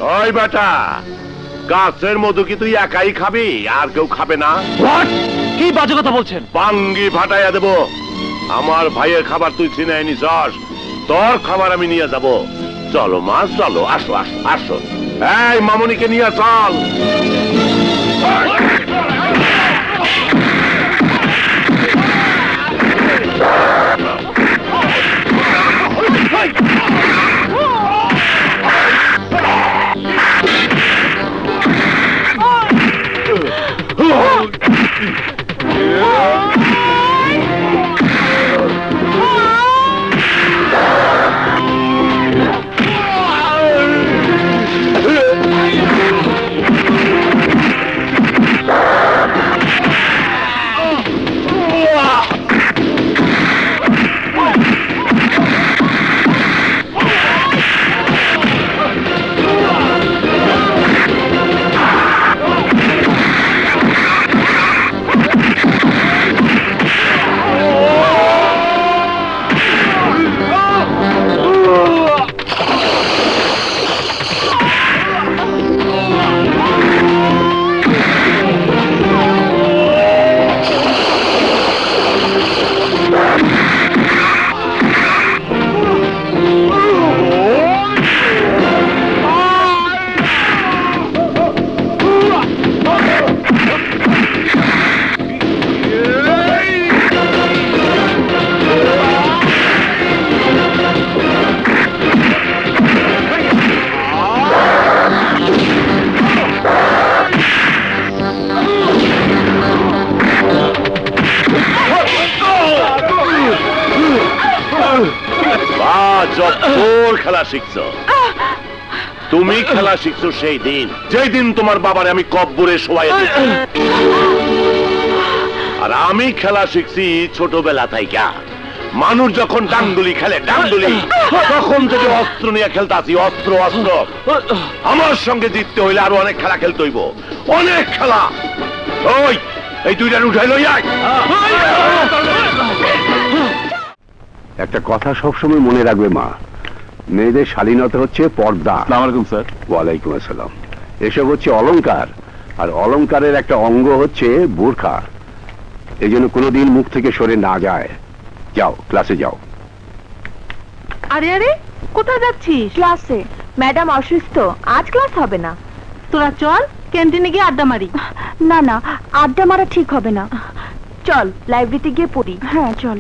ওই বেটা, গাছের মধু কি তুই একাই খাবি, আর কেউ খাবে না? কি বাজে কথা বলছেন? বাঙ্গি ফাটাইয়া দেব। আমার ভাইয়ের খাবার তুই ছিনাই নিছস, তোর খাবার আমি নিয়ে যাব। চলো মা, চলো, আসো আসো আসো। এই মামুনিকে নিয়ে চল। খেলা শিখছো তুমি, খেলা শিখছো সেই দিন, যেই দিন তোমার বাবারে আমি কব্বরে শোয়াই দিয়েছি। আর আমি খেলা শিখছি ছোটবেলা থাইকা। মানুষ যখন ডাঙ্গুলি খেলে, ডাঙ্গুলি, তখন থেকে অস্ত্র নিয়ে খেলতে আসি, অস্ত্র অস্ত্র। আমার সঙ্গে জিততে হইলে আরো অনেক খেলা খেলতে হইব, অনেক খেলা। ওই এই দুইটার উঠাই লই আয়। একটা কথা সবসময় মনে রাখবে মা, মেয়েদের শালীনতা হচ্ছে পর্দা। আসসালামু আলাইকুম স্যার। ওয়ালাইকুম আসসালাম। এসব হচ্ছে অলংকার, আর অলংকারের একটা অঙ্গ হচ্ছে বোরখা। এই জন্য কোনোদিন মুখ থেকে সরে না যায়। যাও, ক্লাসে যাও। আরে আরে, কোথায় যাচ্ছিস? ক্লাসে। ম্যাডাম অসুস্থ, আজ ক্লাস হবে না। তোরা চল ক্যান্টিনে গিয়ে আড্ডা মারি। না না, আড্ডা মারা ঠিক হবে না। চল লাইব্রেরিতে গিয়ে পড়ি। হ্যাঁ চল।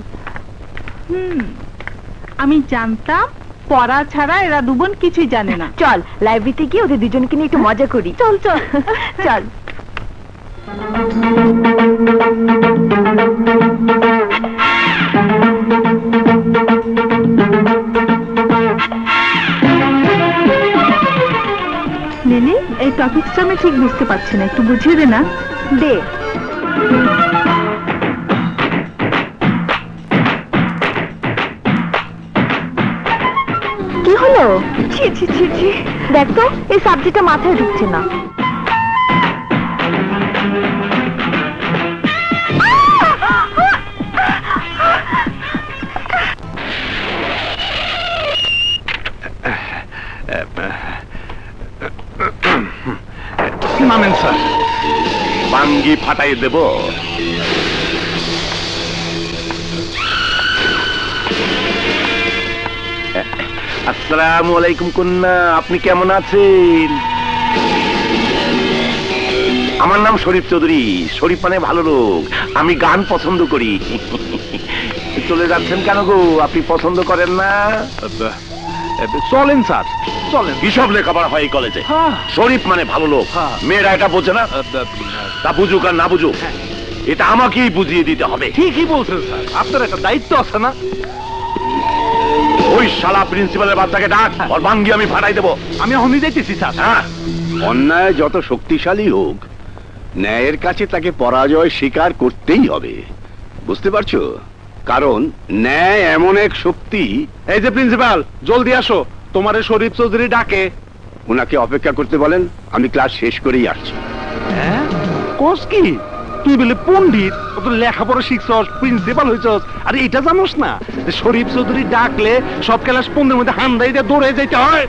আমি জানতাম পড়া ছাড়া এরা দুবোন কিছুই জানে না। চল লাইব্রেরিতে গিয়ে ওদের দুজনকে নিয়ে একটু মজা করি। চল চল চল। লিলি, এই টপিকটা আমি ঠিক বুঝতে পারছি না, একটু বুঝিয়ে দে না। দে। কি হলো? ছি ছি ছি ছি, দেখ তো এই সাবজেক্টটা মাথায় ঢুকছে না। নামেন স্যার, বাঙ্গি ফাটাই দেব। আসসালামু আলাইকুম কন্যা, আপনি কেমন আছেন? আমার নাম শরীফ চৌধুরী। শরীফ মানে ভালো লোক। আমি গান পছন্দ করি। চলে যাচ্ছেন কেন গো? আপনি পছন্দ করেন না? চলেন স্যার, চলেন। কিসব লেখাপড়া হয় এই কলেজে? শরীফ মানে ভালো লোক। মেয়েরা এটা বোঝে না? তা বুঝুক আর না বুঝুক, এটা আমাকেই বুঝিয়ে দিতে হবে। ঠিকই বলছেন স্যার, আপনার একটা দায়িত্ব আছে না? ওই শালা প্রিন্সিপালের বাচ্চাকে ডাক, ওর বাঙ্গি আমি ফাটাই দেবো। আমি এখনই যাইতেছি স্যার। হ্যাঁ, অন্যায় যত শক্তিশালী হোক, ন্যায়ের কাছে তাকে পরাজয় স্বীকার করতেই হবে। বুঝতে পারছো? কারণ ন্যায় এমন এক শক্তি। এই যে প্রিন্সিপাল, জলদি আসো, তোমার শরীফ চৌধুরী ডাকে। ওনাকে অপেক্ষা করতে বলেন, আমি ক্লাস শেষ করেই আসছি। হ্যাঁ, কোস কি? তুই বলে পণ্ডিত, কত লেখাপড়া শিখছস, প্রিন্সিপাল হইছস, আর এটা জানোস না যে শরীফ চৌধুরী ডাকলে সব ক্লাস 15 মধ্যে হান্দাই দিয়ে দৌড়ে যাইতে হয়?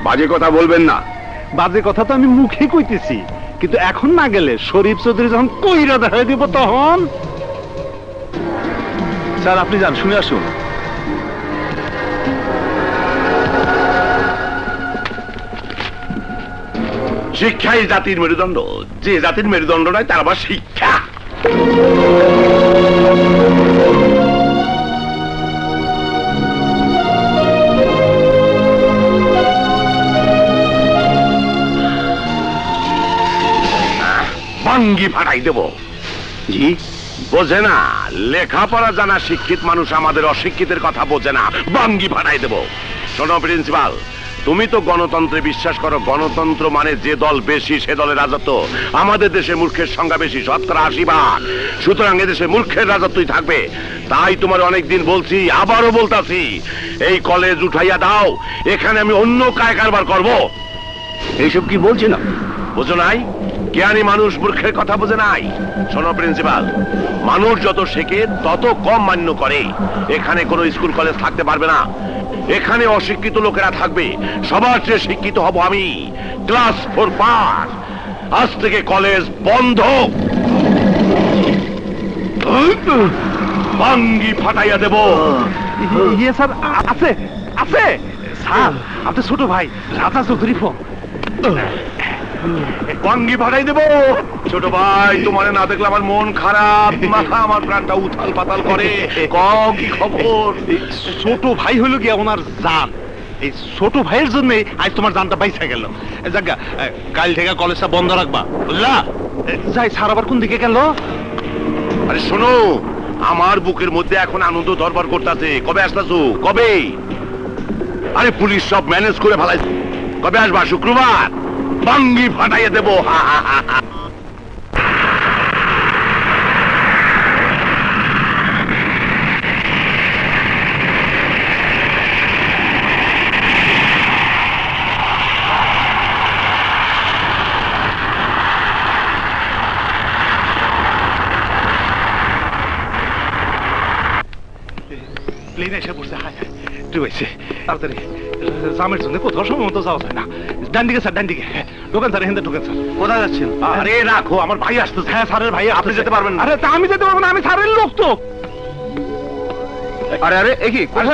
বাজে কথা বলবেন না। বাজে কথা তো আমি মুখে কইতেছি, কিন্তু এখন না গেলে শরীফ চৌধুরী যখন কইরা দেখা দিব তখন। স্যার আপনি যান, শুনে আসুন। শিক্ষাই জাতির মেরুদণ্ড, যে জাতির মেরুদণ্ড নয় তার আবার শিক্ষা। ভাঙ্গি ফাটাই দেব। জি বোঝে না, লেখাপড়া জানা শিক্ষিত মানুষ আমাদের অশিক্ষিতের কথা বোঝে না, ভাঙ্গি ফাটাই দেব। শোনো প্রিন্সিপাল, তুমি তো গণতন্ত্রে বিশ্বাস করো। গণতন্ত্র মানে যে দল বেশি সে দলের রাজত্ব। আমাদের দেশে মূর্খের সংখ্যা বেশি, 80%। সুতরাং এদেশে মূর্খের রাজত্বই থাকবে। তাই তোমার অনেকদিন বলছি, আবারও বলতাছি, এই কলেজ উঠাইয়া দাও, এখানে আমি অন্য কায় কারবার করবো। এইসব কি বলছেন? বোঝো নাই? জ্ঞানী মানুষ মূর্খের কথা বোঝে নাই। শোনো প্রিন্সিপাল, মানুষ যত শেখে তত কম মান্য করে। এখানে কোনো স্কুল কলেজ থাকতে পারবে না। এখানে অশিক্ষিত লোকেরা থাকবে, সবার চেয়ে শিক্ষিত হব আমি। Class 4 pass. আজ থেকে কলেজ বন্ধ। ভাঙ্গি ফাটাইয়া দেব। ইয়ে স্যার, আছে আছে স্যার, আপনি ছোট ভাই রাজা চৌধুরী ফোন। ভাঙ্গি ফাটাই দেব। ছোট ভাই, তোমার না দেখলে আমার মন খারাপ, মাথা আমার প্রাণটা উথাল পাতাল করে। কি খবর? ছোট ভাই হইল গিয়া ওনার জান। এই ছোট ভাইয়ের জন্য আজ তোমার জানটা বাইসা গেল। জাগা, কাল থেকে কলেজটা বন্ধ রাখবা, বুঝলা? যাই, স্যার আবার কোন দিকে গেল? আরে শোনো, আমার বুকের মধ্যে এখন আনন্দ দরবার করতেছে। কবে আসতেছো? কবে? আরে পুলিশ সব ম্যানেজ করে ফেলাইছে। কবে আসবা? শুক্রবার। ভাঙ্গি ফাটাইয়া দেব। প্লেন এসে পড়ছে। হায় হায়, ডুবেছে। তাড়াতাড়ি, জামের জন্য কোথাও সময় মতো যাওয়া যায় না। ডান দিকে স্যার, ডান দিকে ঢোকেন স্যার, এখান থেকে ঢোকেন স্যার। কোথায় যাচ্ছেন? আরে রাখো, আমার ভাই আসতেছে। হ্যাঁ স্যারের ভাই। আপনি যেতে পারবেন না। আরে তা আমি যেতে পারবো না, আমি স্যারের লোক তো। আরে আরে এ কি? আরে,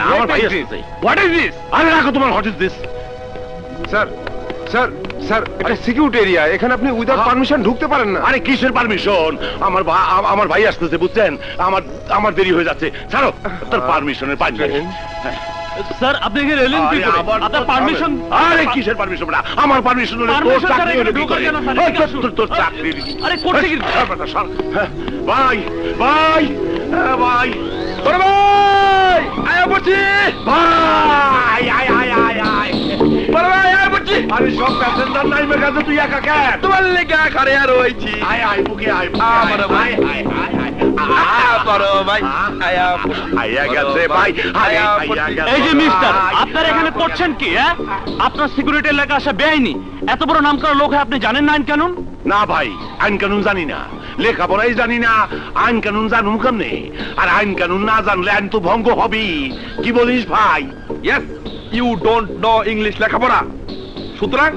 আমার ভাই আসতেছে। What is this? আরে রাখো তোমার what is this. Sir sir sir, এটা সিকিউরিটি এরিয়া, এখানে আপনি উইদাউট পারমিশন ঢুকতে পারেন না। আরে কিসের পারমিশন? আমার ভাই আসতেছে, বুঝছেন? আমার দেরি হয়ে যাচ্ছে। ছাড়ো, তোর পারমিশনের পাঁচ মিনিট। স্যার আপনি এখানে এলেন কি করে? আপনার পারমিশন? আরে কিসের পারমিশন? আমার পারমিশন হলে তোর Permission ছাড়া চাকরি এখানে হলে কি ঢোকা করে? যায় না, স্যার, ওই, এদিকে আসুন। তোর চাকরি। আরে করছে কি? ভাই ভাই ভাই, বড় ভাই আয়া বলছি, ভাই আয় আয় আয় আয়। বড় ভাই আয়া বলছি, আরে সব প্যাসেঞ্জার নাই মেঘাতে, তুই একা কেন? তোমার লেগে খারে আর রয়েছি। আয় আয় বুকে আয়, আমার ভাই। আয় আয় আয় বড় ভাই আয়া আয়া গেছে ভাই, আয়া গেছে। এই যে মিস্টার, ভাই। আপনার এখানে করছেন কি? আপনার সিকিউরিটি এলাকা আসা বেআইনি। এত বড় নাম করা লোক আপনি জানেন না আইন কানুন? না ভাই, আইন কানুন জানি না, লেখাপড়াই জানি না, আইন কানুন জানুম কেমনে? আর আইন কানুন না জানলে আইন তো ভঙ্গ হবেই। কি বলিস ভাই? Yes, you don't know English লেখাপড়া, সুতরাং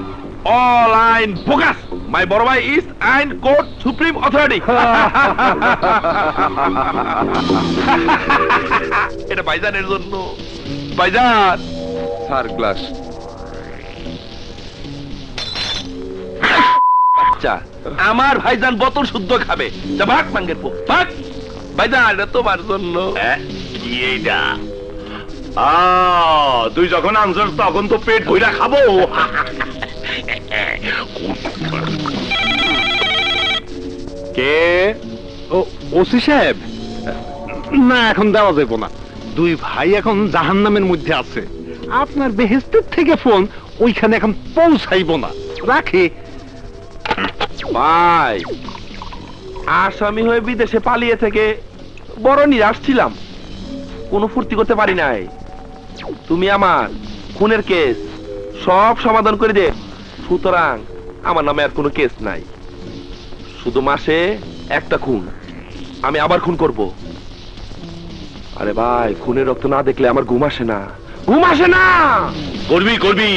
অল আইন ফোকাস। মাই বড় ভাই ইজ আইন কোর্ট সুপ্রিম অথরিটি। এটা ভাইজানের জন্য। ভাইজান স্যার গ্লাস। বাচ্চা, আমার ভাইজান বোতল শুদ্ধ খাবে। যা ভাগ মাঙ্গের পো ভাগ। ভাইজান এটা তোমার জন্য। কি এইটা? তুই যখন আনছস তখন তো পেট ভইরা খাবো। কে? ওসি সাহেব? না, এখন দেওয়া যাবে না। দুই ভাই এখন জাহান্নামের মধ্যে আছে। আপনার বেহেস্তের থেকে ফোন ওইখানে এখন পৌঁছাইব না। রাখি। ভাই, আসামি হয়ে বিদেশে পালিয়ে থেকে বড় নিরাশ ছিলাম, কোনো ফুর্তি করতে পারি নাই। তুমি আমার খুনের কেস সব সমাধান করে দে, সুতরাং আমার নামে আর কোনো কেস নাই। শুধু মাসে একটা খুন, আমি আবার খুন করব। আরে ভাই, খুনের রক্ত না দেখলে আমার ঘুম আসে না, ঘুম আসে না। করবি করবি।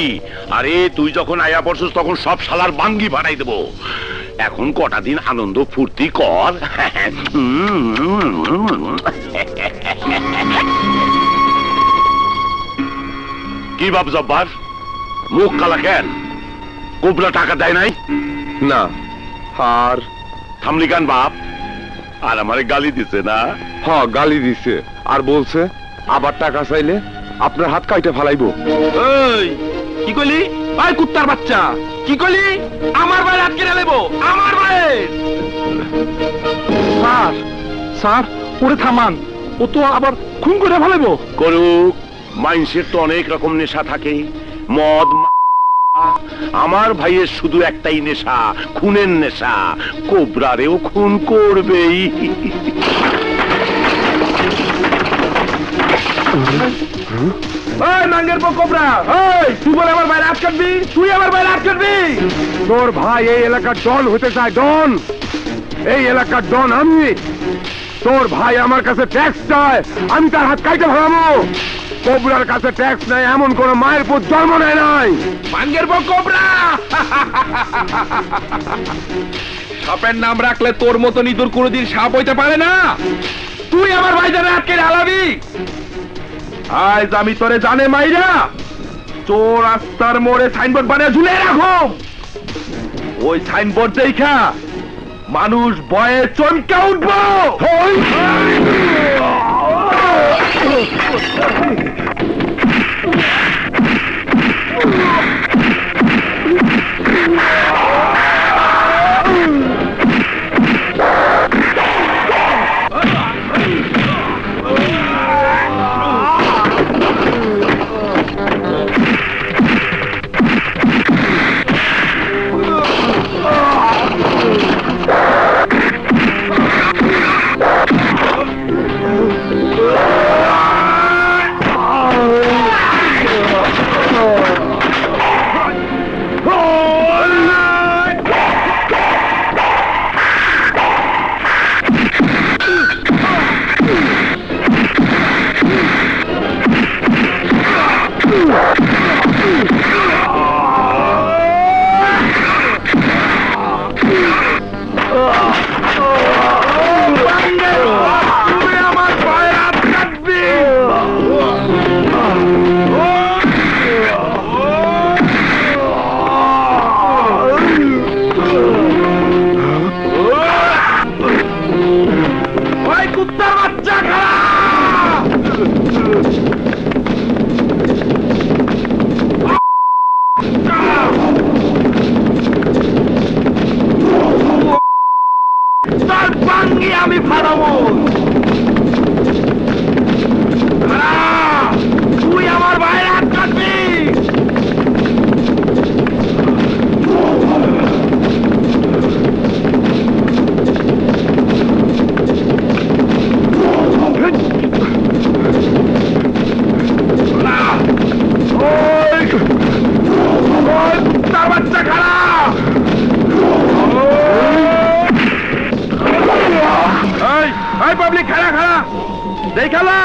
আরে তুই যখন আয়া পড়ছিস তখন সব শালার বাঙ্গি বানাই দেবো। এখন কটা দিন আনন্দ ফুর্তি কর। কি বাপ জব্বার, মুখ কালা কেন? কোবরা টাকা দেয় নাই? না। আর থামলি কেন বাপ? আর আমারে গালি দিছে না? হ্যাঁ, গালি দিছে আর বলছে আবার টাকা চাইলে আপনার হাত কাইটে ফালাইবো। এই কি কইলি? ভাই কুত্তার বাচ্চা, কি কইলি? আমার ভাই আটকে নেবো, আমার ভাই। স্যার, স্যার ওরে থামান, ও তো আবার খুন করে ফেলাইবো। করুক, মাইন্সের তো অনেক রকম নেশা থাকে। মদ, আমার ভাইয়ের শুধু একটাই নেশা, খুনের নেশা। কোবরারেও খুন করবেই। ওই নাঙ্গের পর কোবরা, ওই তুই বলে আমার ভাই রাত কাটবি? তুই আমার ভাই রাত কাটবি? তোর ভাই এই এলাকার ডন হতে চায়, ডন। এই এলাকার ডন আমি। তোর ভাই আমার কাছে ট্যাক্স চায়, আমি তার হাত কাইটে ফেলাবো। কোবরার কাছে ট্যাক্স নাই এমন কোন মায়ের পুত জন্ম নেয় নাই। নাঙ্গের পর কোবরা, সাপের নাম রাখলে তোর মতো ইঁদুর কোনোদিন সাপ হইতে পারে না। তুই আমার ভাই জানে আটকে হালাবি। আজ আমি তোরে জানে মাইরা চোর রাস্তার মোড়ে সাইনবোর্ড বানিয়ে ঝুলে রাখো। ওই সাইনবোর্ড দেখা মানুষ ভয়ে চমকে উঠবো। আমি ফাড়াবো। তুই আমার ভাইয়ের হাত কাটবি। তার বাচ্চা খারাপ। পাবলিক খাড়া খাড়া দেখালো।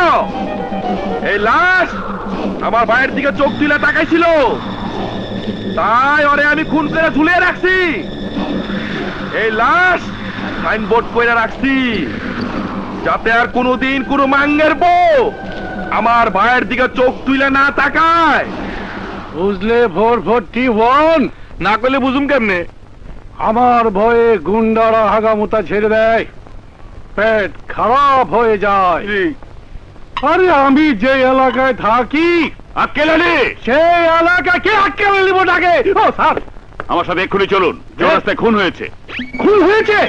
এই লাশ আমার ভাইয়ের দিকে চোখ তুলে তাকাইছিল, তাই ওরে আমি খুন করে ঝুলিয়ে রাখছি। এই লাশ সাইনবোর্ড করে রাখছি যাতে আর কোনোদিন কোনো মাঙ্গের বউ আমার ভাইয়ের দিকে চোখ তুলে না তাকায়। বুঝলে 441 না করলে বুঝুম কেমনে? আমার ভয়ে গুন্ডারা হাগামুতা ছেড়ে দেয়, পেট খারাপ হয়ে যায়। আরে আমি যে এলাকায় থাকি আক্কেলানি, সেই এলাকায় কে আক্কেলে নিব ডাকে? ও স্যার, আমার সাথে এক্ষুনি চলুন। যে রাস্তায় খুন হয়েছে। খুন হয়েছে?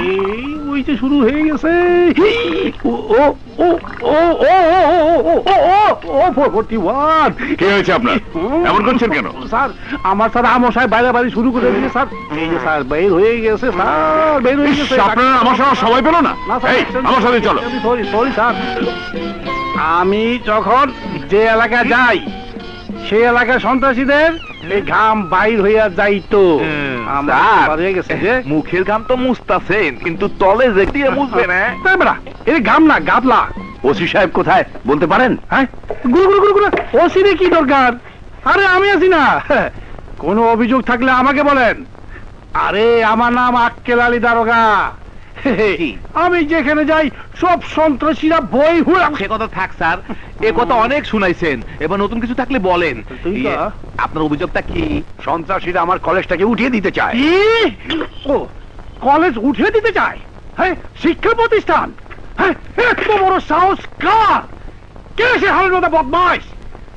এই ওই যে শুরু হয়ে গেছে। ও ও ও ও ও ও 441। কি হয়েছে আপনার? এমন করছেন কেন? স্যার, আমার স্যার আমশায় বাইরে বাড়ি শুরু করে দিয়েছে স্যার। এই যে স্যার বের হয়ে গেছে, স্যার বের হয়ে গেছে। আপনারা আমার সঙ্গে সময় পেল না? এই, আমার সাথে চলো। সরি সরি স্যার, আমি যখন যে এলাকায় যাই সেই এলাকার সন্ত্রাসীদের এই ঘাম বাইর হইয়া যাইতো। মুখের ঘাম তো মুছতাছেন, কিন্তু তলে যে দিয়ে মুছবে না। এই ঘাম না, গাবলা। ওসি সাহেব কোথায় বলতে পারেন? হ্যাঁ, গুরু গুরু গুরু গুরু, ওসিরে কি দরকার? আরে আমি আছি না। কোনো অভিযোগ থাকলে আমাকে বলেন। আরে আমার নাম আক্কেল আলী দারোগা। আমি যেখানে যাই সব সন্ত্রাসীরা বই হুড়াম। সে কথা থাক স্যার, এ কথা অনেক শুনাইছেন, এবার নতুন কিছু থাকলে বলেন। আপনার অভিযোগটা কি? সন্ত্রাসীরা আমার কলেজটাকে উঠিয়ে দিতে চায়। ও কলেজ উঠিয়ে দিতে চায়? হ্যাঁ, শিক্ষা প্রতিষ্ঠান। হ্যাঁ, এত বড় সাহস কার? কে সে হারের মতো বদমাইশ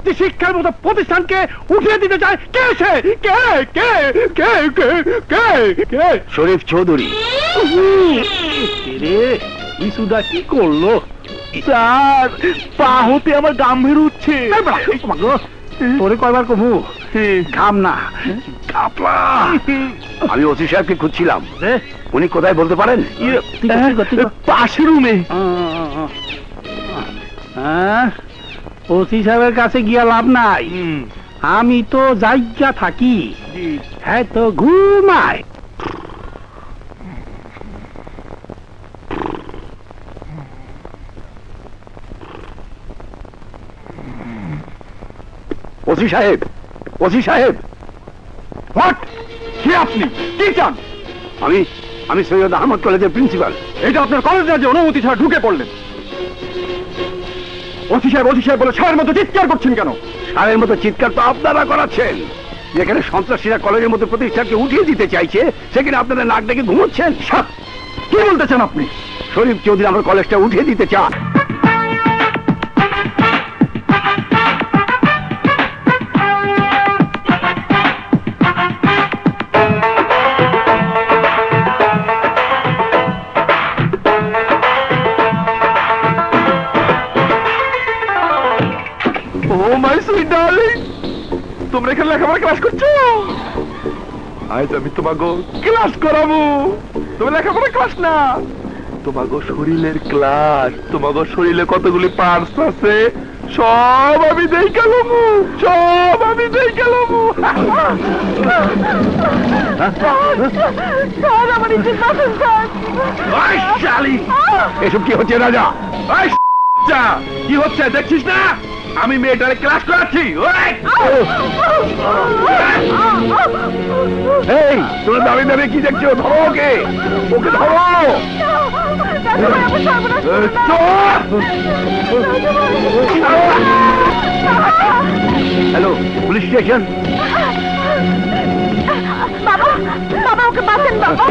যে শিক্ষার মতো প্রতিষ্ঠানকে উঠিয়ে দিতে চায়? কে সে? কে কে কে কে কে কে? শরীফ চৌধুরী। রে ইসুদা কি করলো? স্যার, পা হতে আমার গাম বের উঠছে। তোরে কয়বার কমু? ঘাম না, ঘাপলা। আমি ওসি সাহেবকে খুঁজছিলাম, উনি কোথায় বলতে পারেন? পাশের রুমে। ওসি সাহেবের কাছে গিয়া লাভ নাই, আমি তো জায়গা থাকি। হ্যাঁ তো ঘুমায়। ওসি সাহেব, ওসি সাহেব। হোয়াট? কে আপনি? কি চান? আমি আমি সৈয়দ আহমদ কলেজের প্রিন্সিপাল। এটা আপনার কলেজ না যে অনুমতি ছাড়া ঢুকে পড়লেন? ওসি সাহেব বলে সারের মতো চিৎকার করছেন কেন? সারের মতো চিৎকার তো আপনারা করাচ্ছেন। যেখানে সন্ত্রাসীরা কলেজের মতো প্রতিষ্ঠানকে উঠিয়ে দিতে চাইছে, সেখানে আপনারা নাক ডেকে ঘুমোচ্ছেন। কি বলতেছেন আপনি? শরীফ চৌধুরী আমার কলেজটা উঠিয়ে দিতে চান। ও মাই সুইট ডার্লিং, তোমরা এখানে লেখাপড়া ক্লাস করছো? আজ আমি তোমাকে ক্লাস করাবো। তুমি লেখাপড়া ক্লাস না, তোমাকে শরীরের ক্লাস। তোমাকে শরীরে কতগুলি পার্টস আছে সব আমি দেখে লমু, সব আমি দেখে লমু। স্যার, আমার ইজ্জত বাঁচান স্যার। এসব কি হচ্ছে রাজা? কি হচ্ছে দেখছিস না? আমি মেয়েটারে ক্লাস করাচ্ছি। এই, তোমরা দাঁড়িয়ে দাঁড়িয়ে কি দেখছো? ধরো ওকে, ওকে ধরো। Hello, police station. বাবা, বাবা ওকে বাঁচান বাবা।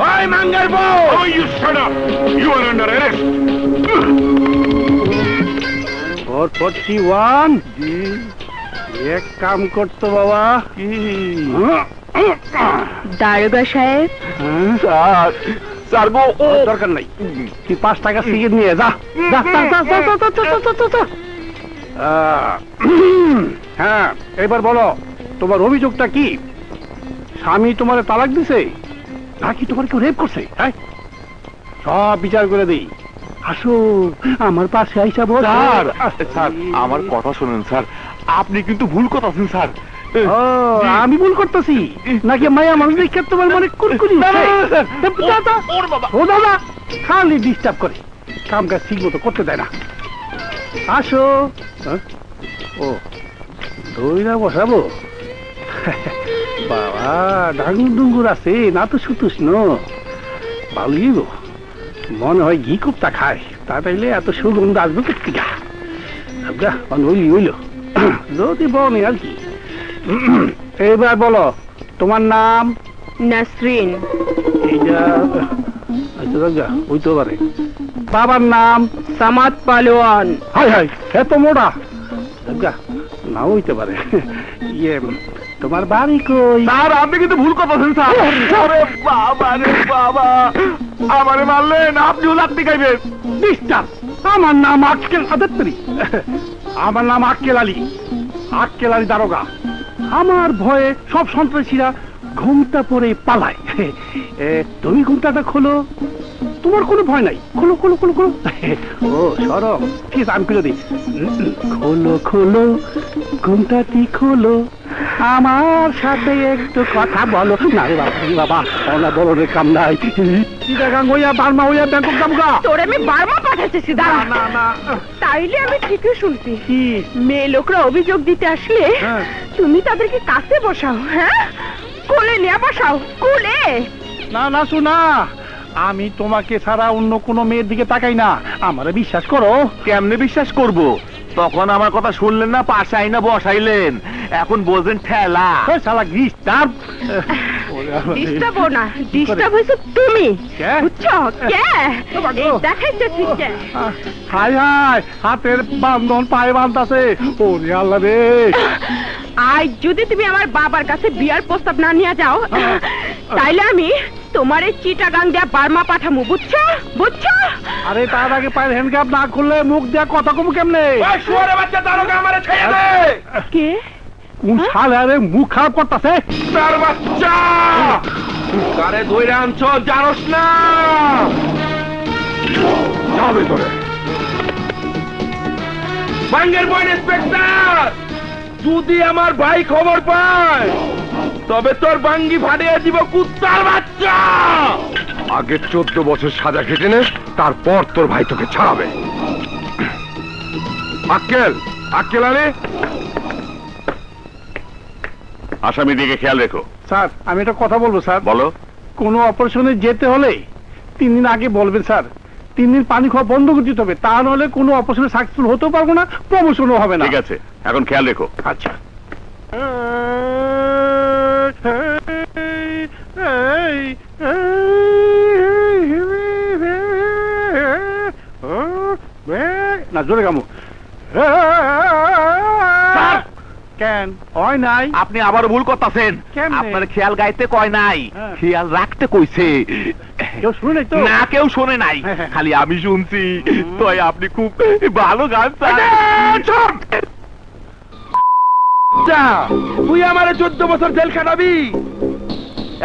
ওই মাঙ্গার বউ! Oh, you shut up! You are under arrest! 441 এক কাম করতো বাবা। কি দারোগা সাহেব? স্যার, স্যার গো, দরকার নাই। তুই 5 টাকা সিগারেট নিয়ে যা। যা, যা, যা, যা, যা, যা, যা, যা, যা, যা। হ্যাঁ, এবার বলো তোমার অভিযোগটা কি? স্বামী তোমার তালাক দিছে নাকি তোমার কেউ রেপ করছে? হ্যাঁ, সব বিচার করে দিই। আসো আমার পাশে আইসা বল। স্যার, স্যার আমার কথা শুনুন স্যার, আপনি কিন্তু ভুল করতেছেন স্যার। ও, আমি ভুল করতেছি নাকি মায়া মানুষ দেখে তোমার মনে কুরকুরি? ও দাদা খালি ডিস্টার্ব করে, কাম কাজ ঠিক মতো করতে দেয় না। আসো। ও, দইরা বসাবো? বাবা, ডাঙ্গুর ডুঙ্গুর আছে না তো সুতুস ন? ভালোই গো, মনে হয় ঘি কুপ্তা খায়। তা তাইলে এত সুগন্ধ আসবে কোথেকে? হইল যদি বনে আর কি। এইবার বলো তোমার নাম? নাসরিন। এইটা আচ্ছা হইতে পারে। বাবার নাম? সামাদ পালোয়ান। হাই হাই, এত মোটা না হইতে পারে। ইয়ে, তোমার বাড়ি কই? স্যার আপনি কিন্তু ভুল করতেছেন স্যার। আরে বাবা রে বাবা, আমারে মারলেন, আপনিও লাত্তি খাইবেন। ডিস্টার্ব। আমার নাম আক্কেল আদত্তরি। আমার নাম আক্কেল আলী, আক্কেল আলী দারোগা। আমার ভয়ে সব সন্ত্রাসীরা ঘুমটা পরে পালায়। তুমি ঘুমটাটা খোলো, তোমার কোনো ভয় নাই। খোলো খোলো খোলো খোলো। ও সরম, ঠিক আছে আমি খুলে দিই। খোলো খোলো ঘুমটাটি খোলো, আমার সাথে একটু কথা বলো না রে বাবা অনা বলো রে কাম নাই চিটাগাং হইয়া বার্মা হইয়া ব্যাংকক যাবো গা। তোরে আমি বারবার পাঠাচ্ছি দাঁড়া না না তাইলে আমি ঠিকই শুনছি কি মেয়ে লোকরা অভিযোগ দিতে আসলে হ্যাঁ। তুমি তাদেরকে কাছে বসাও, হ্যাঁ কোলে নিয়ে বসাও, কোলে। না না শোনা, আমি তোমাকে ছাড়া অন্য কোনো মেয়ের দিকে তাকাই না, আমারে বিশ্বাস করো। কেমনে বিশ্বাস করব? তখন আমার কথা শুনলেন না, পাশে আইনা বসাইলেন, এখন বলছেন ঠেলা। ওই শালা ডিস্টার্ব ডিস্টার্ব না, ডিস্টার্ব হইছো তুমি, কে? বুঝছো? কে বাবা গো। এই দেখাইছে ঠিক কে? হাই হাই হাতের বান্ধন পায়ে বাঁধতাছে, ওরে আল্লাহ রে। আজ যদি তুমি আমার বাবার কাছে বিয়ার প্রস্তাব না নিয়ে যাও তাইলে আমি তোমার এই চিটাগাং দিয়া বার্মা পাঠামু, বুঝছো বুঝছো? আরে তার আগে পায়ের হ্যান্ডকাপ না খুললে মুখ দিয়া কথা কম কেমনে? ওই শুয়োরের বাচ্চা দারোগা আমারে ছেড়ে দে। কে? কোন শালা রে মুখ খারাপ করতেছে? তার বাচ্চা কারে ধইরা আনছো জানোস না? যাবে তোরে। বাঙ্গের বয় ইন্সপেক্টর, যদি আমার ভাই খবর পায় তবে তোর বাঙ্গি ফাটিয়ে দিব কুত্তার বাচ্চা। আগে 14 বছর সাজা খেটে নে, তারপর তোর ভাই তোকে ছাড়াবে। আক্কেল আক্কেল আরে আসামি দিকে খেয়াল রেখো। স্যার আমি একটা কথা বলবো স্যার। বলো। কোনো অপারেশনে যেতে হলে 3 দিন আগে বলবেন স্যার। 3 দিন পানি খাওয়া বন্ধ করে দিতে হবে, তা নাহলে কোনো অপারেশনে সাকসেসফুল হতেও পারবো না, প্রমোশনও হবে না। ঠিক আছে, এখন খেয়াল রেখো। আচ্ছা। না জোরে কামু। কেন হয় নাই? আপনি আবার ভুল করতেছেন। কেমনে? আপনার খেয়াল গাইতে কয় নাই, হ্যাঁ। খেয়াল রাখতে কইছে। কেউ শুনে নাই তো? না, কেউ শোনে নাই, হ্যাঁ। খালি আমি শুনছি। তো আপনি খুব ভালো গান তুই আমারে 14 বছর জেল খাটাবি?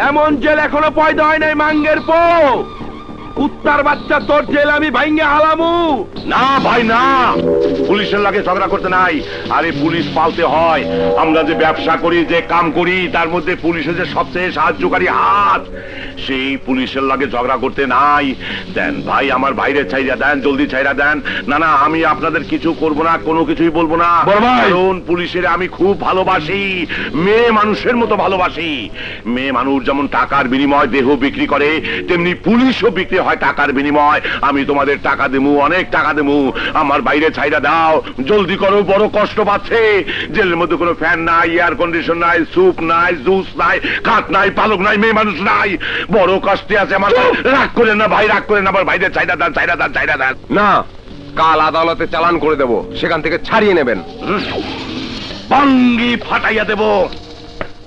এমন জেল এখনো পয়দা হয় নাই মাঙ্গের পো। কুত্তার বাচ্চা, তোর জেল আমি ভাঙ্গে হালামু। না ভাই না, পুলিশের লাগে ঝগড়া করতে নাই। আরে পুলিশ পালতে হয়। আমরা যে ব্যবসা করি, যে কাম করি, তার মধ্যে পুলিশের যে সবচেয়ে সাহায্যকারী হাত, সেই পুলিশের লাগে ঝগড়া করতে নাই। দেন ভাই, আমার বাইরে ছাইরা দেন, জলদি ছাইরা দেন। না না, আমি আপনাদের কিছু করব না, কোনো কিছুই বলবো না। কারণ পুলিশের আমি খুব ভালোবাসি, মেয়ে মানুষের মতো ভালোবাসি। মেয়ে মানুষ যেমন টাকার বিনিময় দেহ বিক্রি করে, তেমনি পুলিশও বিক্রি হয় টাকার বিনিময়। আমি তোমাদের টাকা দেবো, অনেক টাকা দেবো। আমার বাইরে ছাইরা দাও, জলদি করো, বড় কষ্ট পাচ্ছে। জেলের মধ্যে কোনো ফ্যান নাই, এয়ার কন্ডিশন নাই, স্যুপ নাই, জুস নাই, খাট নাই, পালক নাই, মেয়ে মানুষ নাই, বড় কষ্টে আছে আমার। রাগ করেন না ভাই, রাগ করেন না, আমার বাইরে ছাইরা দেন, ছাইরা দেন, ছাইরা দেন। না, কাল আদালতে চালান করে দেব, সেখান থেকে ছাড়িয়ে নেবেন। বাঙ্গি ফাটাইয়া দেব।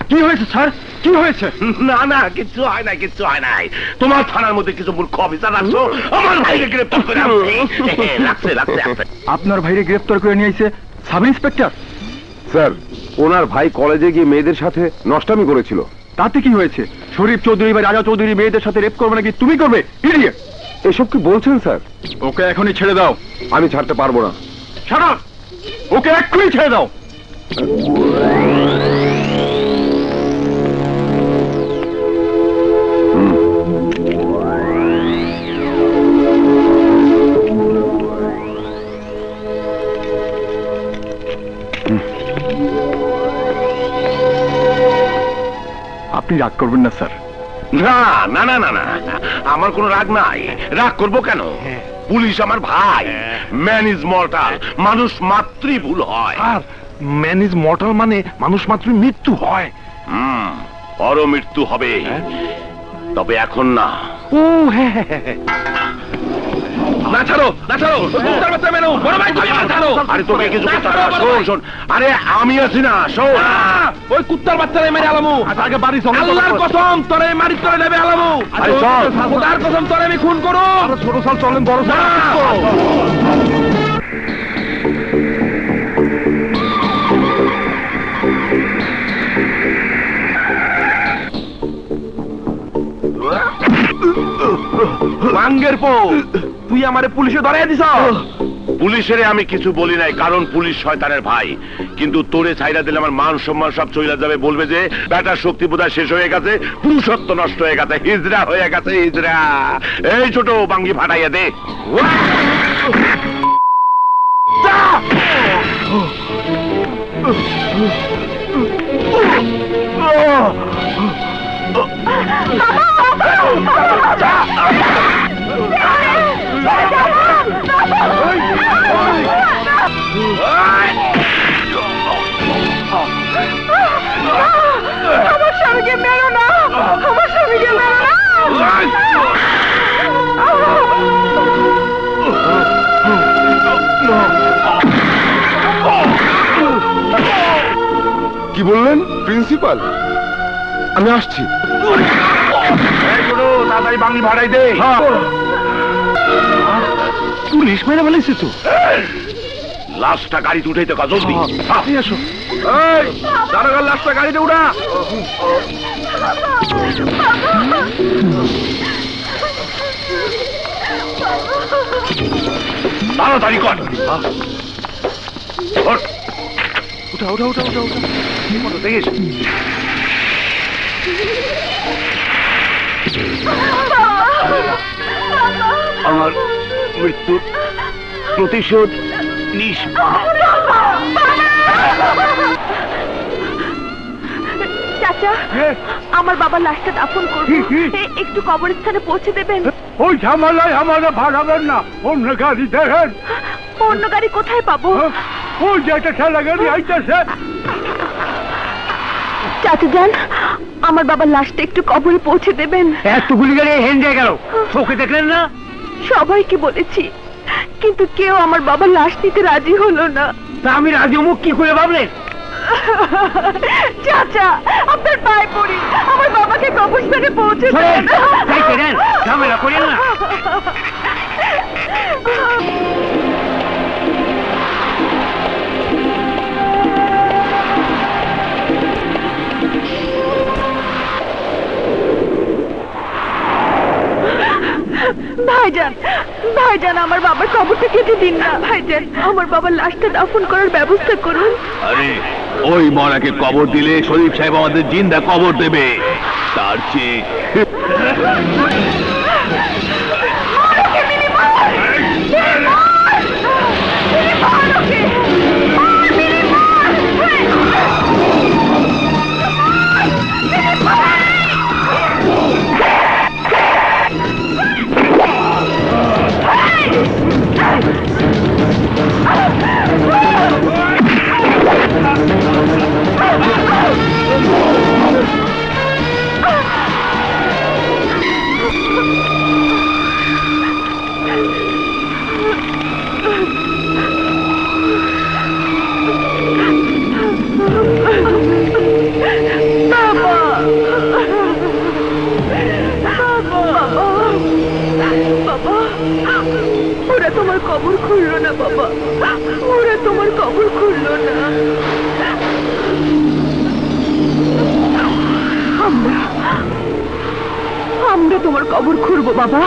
কি হয়েছে স্যার, কি হয়েছে? না না, কিচ্ছু হয় নাই, কিচ্ছু হয় নাই। তোমার থানার মধ্যে কিছু মূর্খ অফিসার রাখছো, আমার ভাইকে গ্রেপ্তার করে আনছে। লাগছে লাগছে লাগছে। আপনার ভাইরে গ্রেফতার করে নিয়ে আইছে সাব ইন্সপেক্টর। স্যার, ওনার ভাই কলেজে গিয়ে মেয়েদের সাথে নষ্টামি করেছিল। তাতে কি হয়েছে? শরীফ চৌধুরী বা রাজা চৌধুরী মেয়েদের সাথে রেপ করবে নাকি তুমি করবে? ইডিয়েট! এসব কি বলছেন স্যার? ওকে এখনই ছেড়ে দাও। আমি ছাড়তে পারবো না। Shut up! ওকে এক্ষুনি ছেড়ে দাও। আপনি রাগ করবেন না স্যার। না না না না না, আমার কোনো রাগ নাই। রাগ করবো কেন? পুলিশ আমার ভাই। ম্যান ইজ মর্টাল, মানুষ মাত্রই ভুল হয়। আর ম্যান ইজ মর্টাল মানে মানুষ মাত্র মৃত্যু হয়। ওরও মৃত্যু হবে, তবে এখন না। ও হ্যাঁ হ্যাঁ হ্যাঁ। না ছাড়ো, না ছাড়ো, কুত্তার বাচ্চা মেনো, বড় ভাই তুমি না ছাড়ো। আরে তোকে কিছু না করতে ছাড়ো, হবে না, বড় শোন ভাই। শোন। আরে আমি আছি না, শোন। না, ওই কুত্তার বাচ্চারে মেরে আলামু। আগে বাড়ি চলো। আল্লাহর কসম, তোরে মারি তোরে নেবে আলামু। আরে চল। খোদার কসম, তোরে আমি খুন করো। ছোট সাল চলেন, বড় সাল। মাঙ্গের পো, তুই আমারে পুলিশে ধরাই দিছ। পুলিশের আমি কিছু বলি নাই, কারণ পুলিশ শয়তানের ভাই। কিন্তু তোরে ছাইরা দিলে আমার মান সম্মান সব চইলা যাবে, বলবে যে বেটার শক্তি বোধহয় শেষ হয়ে গেছে, পুরুষত্ব নষ্ট হয়ে গেছে, হিজড়া হয়ে গেছে, হিজড়া। এই ছোট বাঙ্গি ফাটাইয়া দে। আমার স্বামীকে মেরো না, আমার স্বামীকে মেরো না। কি বললেন প্রিন্সিপাল? আমি আসছি। এই ছোট, তাড়াতাড়ি বাঙ্গি ফাটাই দে। পুলিশ মেরে ফেলেছে তো। লাশটা গাড়িতে উঠাইতে কা, জলদি। এসো। এই দারোগার লাশটা গাড়িতে উঠা। তাড়াতাড়ি কর। ওঠ। উঠা উঠা উঠা উঠা উঠা। দেখিস আমার মৃত্যুর প্রতিশোধ নিস। চাচা, আমার বাবার লাশটা দাফন করবো, একটু কবরস্থানে পৌঁছে দেবেন? ওই ঝামেলায় আমাদের ভাড়াবেন না, অন্য গাড়ি দেখেন। অন্য গাড়ি কোথায় পাবো? ওই যে একটা ঠেলা গাড়ি আইতেছে। চাচা যান, আমার বাবার লাশটা একটু কবরে পৌঁছে দেবেন। এতগুলি গাড়ি হেন্ডে গেল, চোখে দেখলেন না? সবাইকে বলেছি, কিন্তু কেউ আমার বাবার লাশ নিতে রাজি হলো না। তা আমি রাজি মুখ কি করে ভাবলেন? চাচা, আপনার পায়ে পড়ি, আমার বাবাকে কবরস্থানে পৌঁছে দেন। ঝামেলা করেন না। ভাইজান, ভাইজান, আমার বাবার কবরটা কেটে দিন না। ভাইজান, আমার বাবার লাশটা দাফন করার ব্যবস্থা করুন। আরে ওই মরাকে কবর দিলে শরীফ সাহেব আমাদের জিন্দা কবর দেবে, তার চেয়ে ওরা তোমার কবর খুললো না বাবা, ওরা তোমার কবর খুললো না। আমরা তোমার কবর খুঁড়বো বাবা।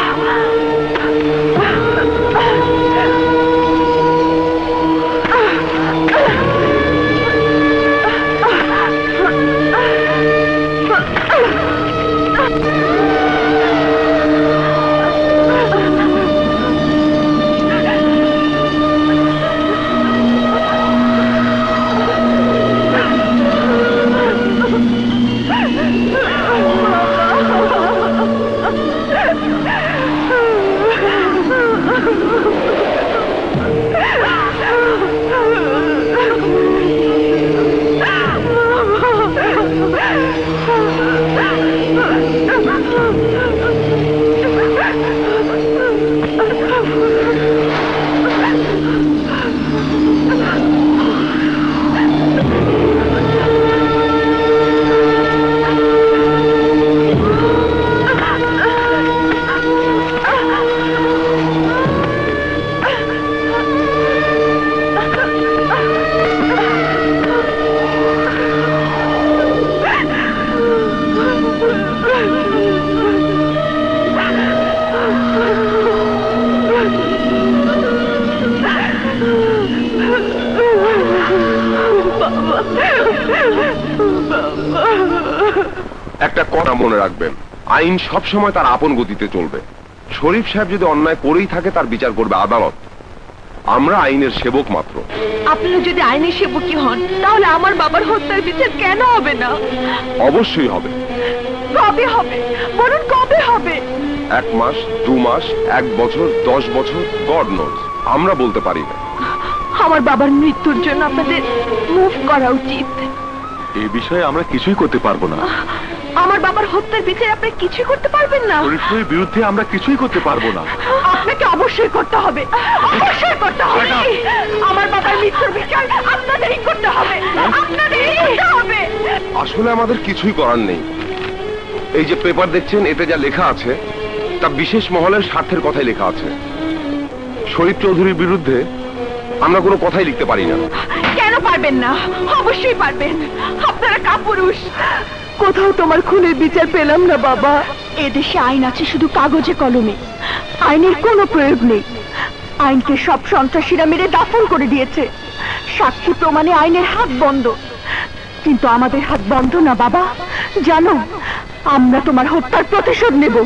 একটা কথা মনে রাখবেন, আইন সব সময় তার আপন গতিতে চলবে। শরীফ সাহেব যদি অন্যায় করেই থাকে তার বিচার করবে আদালত। আমরা আইনের সেবক মাত্র। আপনারা যদি আইনের সেবকই হন তাহলে আমার বাবার হত্যার বিচার কেন হবে না? অবশ্যই হবে। কবে হবে বলুন, কবে হবে? 1 মাস, 2 মাস, 1 বছর, 10 বছর, গড নোজ, আমরা বলতে পারি না। আমার বাবার মৃত্যুর জন্য আপনাদের মুভ করা উচিত। এই বিষয়ে আমরা কিছুই করতে পারবো না। আমার বাবার হত্যার বিচার আপনি কিছুই করতে পারবেন না। শরীফের বিরুদ্ধে আমরা কিছুই করতে পারবো না। আপনাকে অবশ্যই করতে হবে, অবশ্যই করতে হবে। আমার বাবার মৃত্যুর বিচার আপনাদেরই করতে হবে, আপনাদেরই করতে হবে। আসলে আমাদের কিছুই করার নেই। এই যে পেপার দেখছেন, এতে যা লেখা আছে তা বিশেষ মহলের স্বার্থের কথাই লেখা আছে। শরীফ চৌধুরীর বিরুদ্ধে আমরা কোনো কথাই লিখতে পারি না। কেন পারবেন না? অবশ্যই পারবেন, আপনারা কাপুরুষ। কোথাও তোমার খুনের বিচার পেলাম না বাবা। এদেশে আইন আছে শুধু কাগজে কলমে, আইনের কোনো প্রয়োগ নেই। আইনকে সব সন্ত্রাসীরা মেরে দাফন করে দিয়েছে। সাক্ষী প্রমাণে আইনের হাত বন্ধ, কিন্তু আমাদের হাত বন্ধ না বাবা। জানো, আমরা তোমার হত্যার প্রতিশোধ নেব।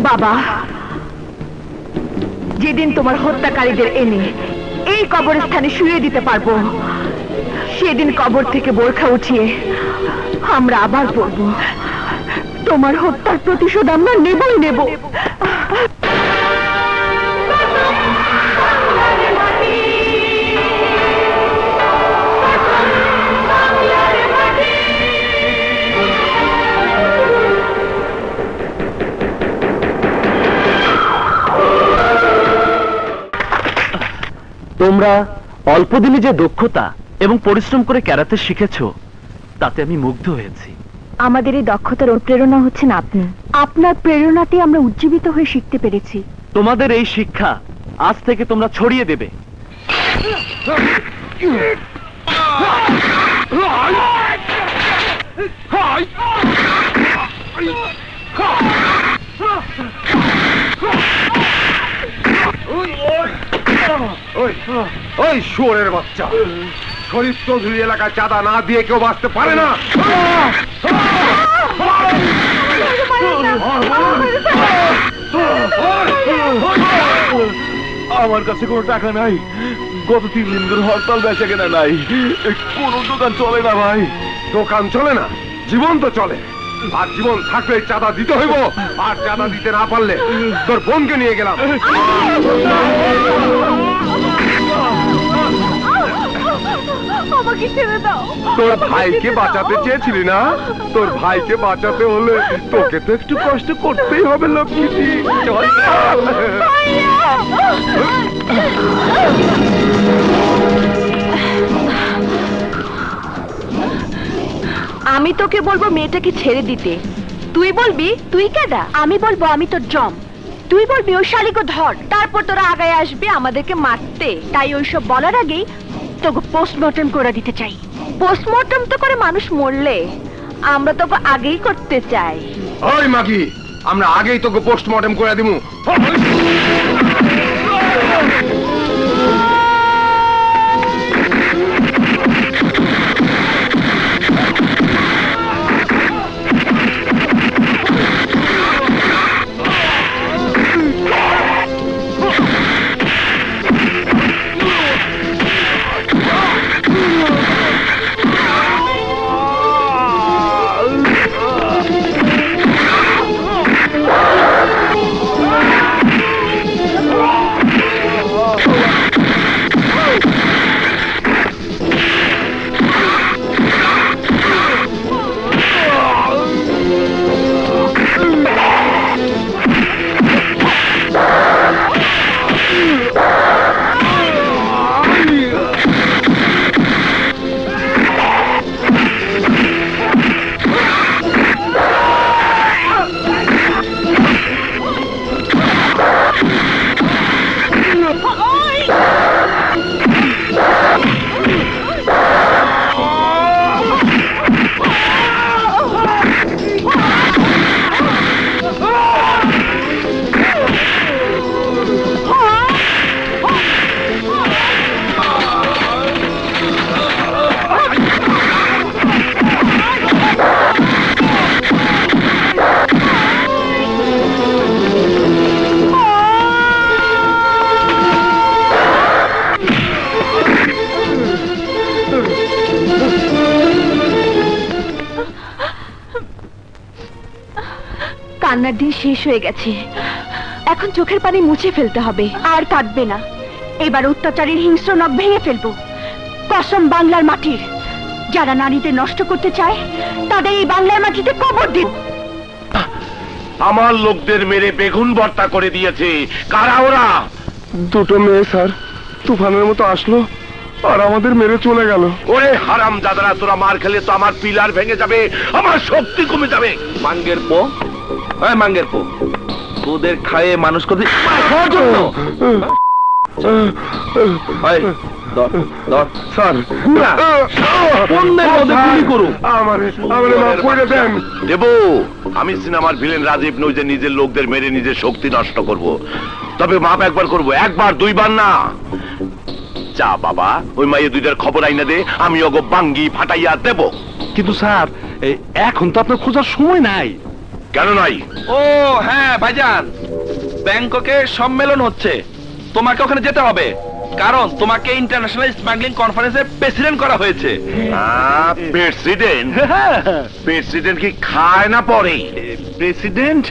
বাবা, যেদিন তোমার হত্যাকারীদের এনে এই কবরস্থানে শুয়ে দিতে পারবো, সেদিন কবর থেকে বোরখা উঠিয়ে আমরা আবার বলবো, তোমার হত্যার প্রতিশোধ আমরা নেবই নেব। তোমরা অল্প দিনে যে দক্ষতা এবং পরিশ্রম করে ক্যারাতে শিখেছো তাতে আমি মুগ্ধ হয়েছি। আমাদের এই দক্ষতার অনুপ্রেরণা হচ্ছেন আপনি। আপনার প্রেরণাতে আমরা উজ্জীবিত হয়ে শিখতে পেরেছি। তোমাদের এই শিক্ষা আজ থেকে তোমরা ছড়িয়ে দেবে। ওই শুয়োরের বাচ্চা, শরীফ চৌধুরী এলাকায় চাঁদা না দিয়ে কেউ বাঁচতে পারে না। আমার কাছে কোনো টাকা নাই, গত 3 দিন ধরে হরতাল, বেচা কেনা নাই, কোন দোকান চলে না ভাই। দোকান চলে না, জীবন তো চলে। আর জীবন থাকলে চাঁদা দিতে হইব, আর চাঁদা দিতে না পারলে তোর বোনকে নিয়ে গেলাম। আমাকে ছেড়ে দাও। তোর ভাইকে বাঁচাতে চেয়েছিলি না? তোর ভাইকে বাঁচাতে হলে তোকে তো একটু কষ্ট করতেই হবে লক্ষ্মীটি। চল। আমি তোকে বলবো মেয়েটাকে ছেড়ে দিতে, তুই বলবি তুই কেডা? আমি বলবো আমি তোর জম, তুই বলবি ওই শালিকে ধর। তারপর তোরা আগায় আসবে আমাদেরকে মারতে। তাই ওইসব বলার আগেই তোকে পোস্টমর্টম করে দিতে চাই। পোস্টমর্টম তো করে মানুষ মরলে, আমরা তোকে আগেই করতে চাই। ওই মাগি, আমরা আগেই তোকে পোস্টমর্টম করে দিমু। কান্নার দিন শেষ হয়ে গেছে, এখন চোখের পানি মুছে ফেলতে হবে। আর কাঁদবে না, এবার অত্যাচারীর হিংস্র নখ ভেঙে ফেলবো। কসম বাংলার মাটির, যারা নারীদের নষ্ট করতে চায় তাদের এই বাংলার মাটিতে কবর দিন। আমার লোকদের মেরে বেগুন ভর্তা করে দিয়েছে। কারা ওরা? দুটো মেয়ে স্যার তুফানের মতো আসলো আর আমাদের মেরে চলে গেল। ওরে হারাম দাদারা, তোরা মার খেলে তো আমার পিলার ভেঙে যাবে, আমার শক্তি কমে যাবে। মাঙ্গের পো, ওই মাঙ্গের পো, তোদের খায়ে মানুষ করতে জন্য ওই, ধর, ধর। স্যার না, অন্যের মধ্যে গুলি করুক। আমারে মাফ করে দেন। দেবো, আমি সিনেমার ভিলেন রাজীব নই যে নিজের লোকদের মেরে নিজের শক্তি নষ্ট করব। তবে মাপ একবার করব, একবার দুইবার না। যা বাবা, ওই মাইয়ে দুইটার খবর আইনা দে, আমি ওগো বাঙ্গি ফাটাইয়া দেব। কিন্তু স্যার এখন তো আপনার খোঁজার সময় নাই। কেন নাই? ও হ্যাঁ ভাইজান, ব্যাংককে সম্মেলন হচ্ছে, তোমাকে ওখানে যেতে হবে, কারণ তোমাকে ইন্টারন্যাশনাল স্মাগলিং কনফারেন্সের প্রেসিডেন্ট করা হয়েছে। প্রেসিডেন্ট? প্রেসিডেন্ট কি খায় না পরে? প্রেসিডেন্ট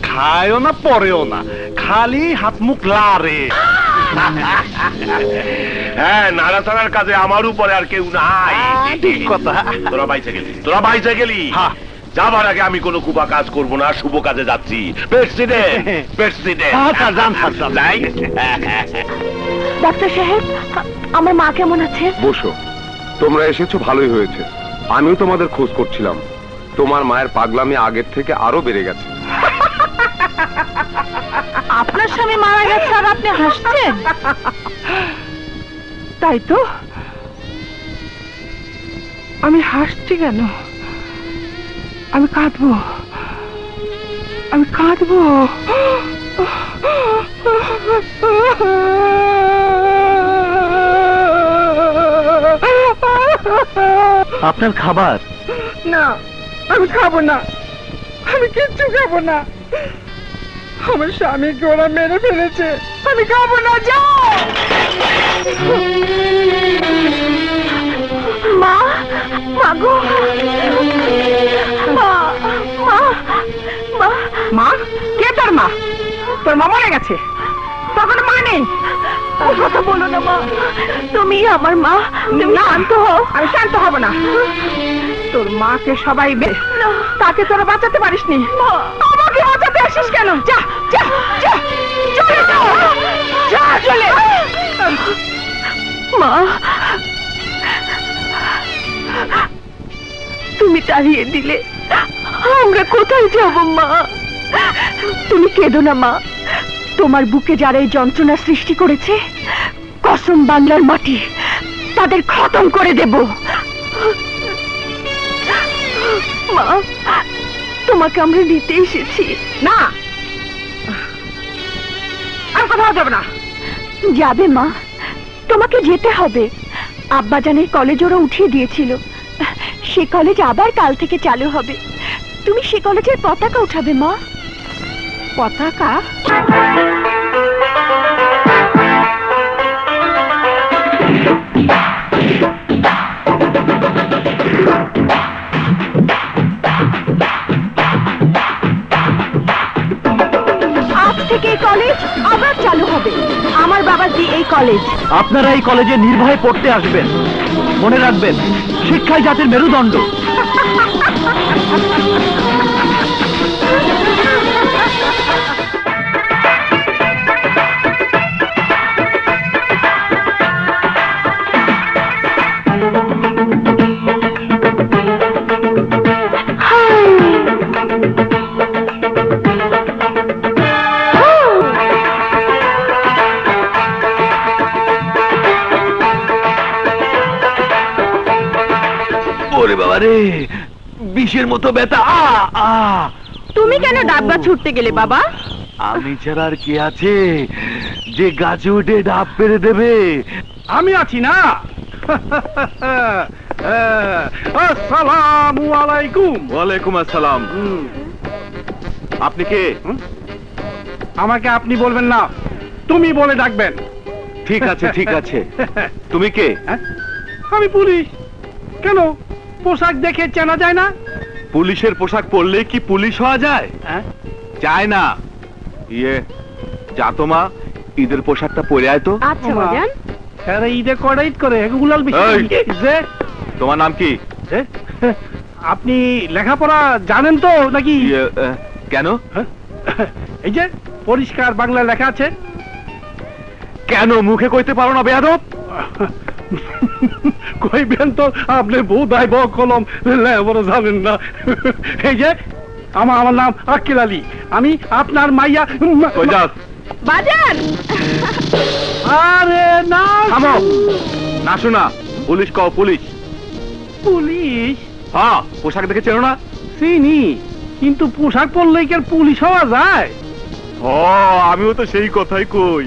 খায়ও না পরেও না, খালি হাত মুখ লারে। হ্যাঁ, নাড়াচাড়ার কাজে আমার উপরে আর কেউ নাই। ঠিক কথা। তোরা বাইচে গেলি, তোরা বাইচে গেলি। হ্যাঁ। যাবার আগে আমি কোনো কুবা কাজ করব না, শুভ কাজে যাচ্ছি। President, president. স্যার, যান, স্যার, যাই। ডাক্তার সাহেব, আমার মা কেমন আছে? বসো, তোমরা এসেছো ভালোই হয়েছে। আমিও তোমাদের খোঁজ করছিলাম। তোমার মায়ের পাগলামি আগের থেকে আরো বেড়ে গেছে। আপনার স্বামী মারা গেছে আর আপনি হাসছেন? তাই তো, আমি হাসছি কেন? আমি কাঁদবো, আমি কাঁদবো। আপনার খাবার? না, আমি খাবো না, আমি কিচ্ছু খাবো না। আমার স্বামীকে ওরা মেরে ফেলেছে, আমি খাবো না। যাও। মা, মা গো, মা, মা, মা। মা? কে তোর মা? তোর মা মরে গেছে, তোর কোনো মা নেই। ও কথা বলো না মা, তুমি আমার মা, তুমি শান্ত হও। আমি শান্ত হব না। তোর মাকে সবাই তাকে তোরা বাঁচাতে পারিসনি, আমাকে বাঁচাতে আসিস কেন? যা যা যা, চলে যাও, যা চলে। মা, তুমি তাড়িয়ে দিলে আমরা কোথায় যাব মা? তুমি কেঁদো না মা, তোমার বুকে যারা এই যন্ত্রণা সৃষ্টি করেছে, কসম বাংলার মাটি, তাদের খতম করে দেব। মা, তোমাকে আমরা নিতে এসেছি। না, আর কোথাও যাবে না। যাবে মা, তোমাকে যেতে হবে। আব্বাজানের কলেজ ওরা উঠিয়ে দিয়েছিল, সে কলেজ আবার কাল থেকে চালু হবে। তুমি সে কলেজের পতাকা উঠাবে মা। পতাকা? আজ থেকে এই কলেজ আবার চালু হবে। আমার বাবার দিয়ে এই কলেজ। আপনারা এই কলেজে নির্ভয়ে পড়তে আসবেন, মনে রাখবেন শিক্ষাই জাতির মেরুদণ্ড। ওরে বাবা রে, বিষের মতো ব্যথা। তুমি কেন ডাব্বা ছুটতে গেলে বাবা? আমি ছাড়া আর কে আছে যে গাছে উঠে ডাব পেরে দেবে? আমি আছি না। আসসালামু আলাইকুম। ওয়ালাইকুম আসসালাম। আপনি কে? আমাকে আপনি বলবেন না, তুমি বলে ডাকবেন। ঠিক আছে ঠিক আছে, তুমি কে? আমি পুলিশ। কেন, পোশাক দেখে চেনা যায় না? পুলিশের পোশাক পরলে কি পুলিশ হওয়া যায়? হ্যাঁ? যায় না। ইয়ে যা তো মা, ঈদের পোশাকটা পরে আয় তো। আচ্ছা বাজান। আরে ঈদে কয়টা ঈদ করে এগুলাল যে তোমার নাম কি? আপনি লেখাপড়া জানেন তো নাকি? কেন? এই যে পরিষ্কার বাংলা লেখা আছে। কেন মুখে কইতে পারো না বেয়াদব? কইবেন তো আপনি বোধাই কলম লেখাপড়া জানেন না। এই যে আমার নাম আক্কেল আলী, আমি আপনার মাইয়া। কই যাস? বাজান। আরে না থামো, না শোনা। পুলিশ কও, পুলিশ। পুলিশ? হ্যাঁ, পোশাক দেখে চেনো না? চিনি, কিন্তু পোশাক পরলেই কি আর পুলিশ হওয়া যায়? ও, আমিও তো সেই কথাই কই।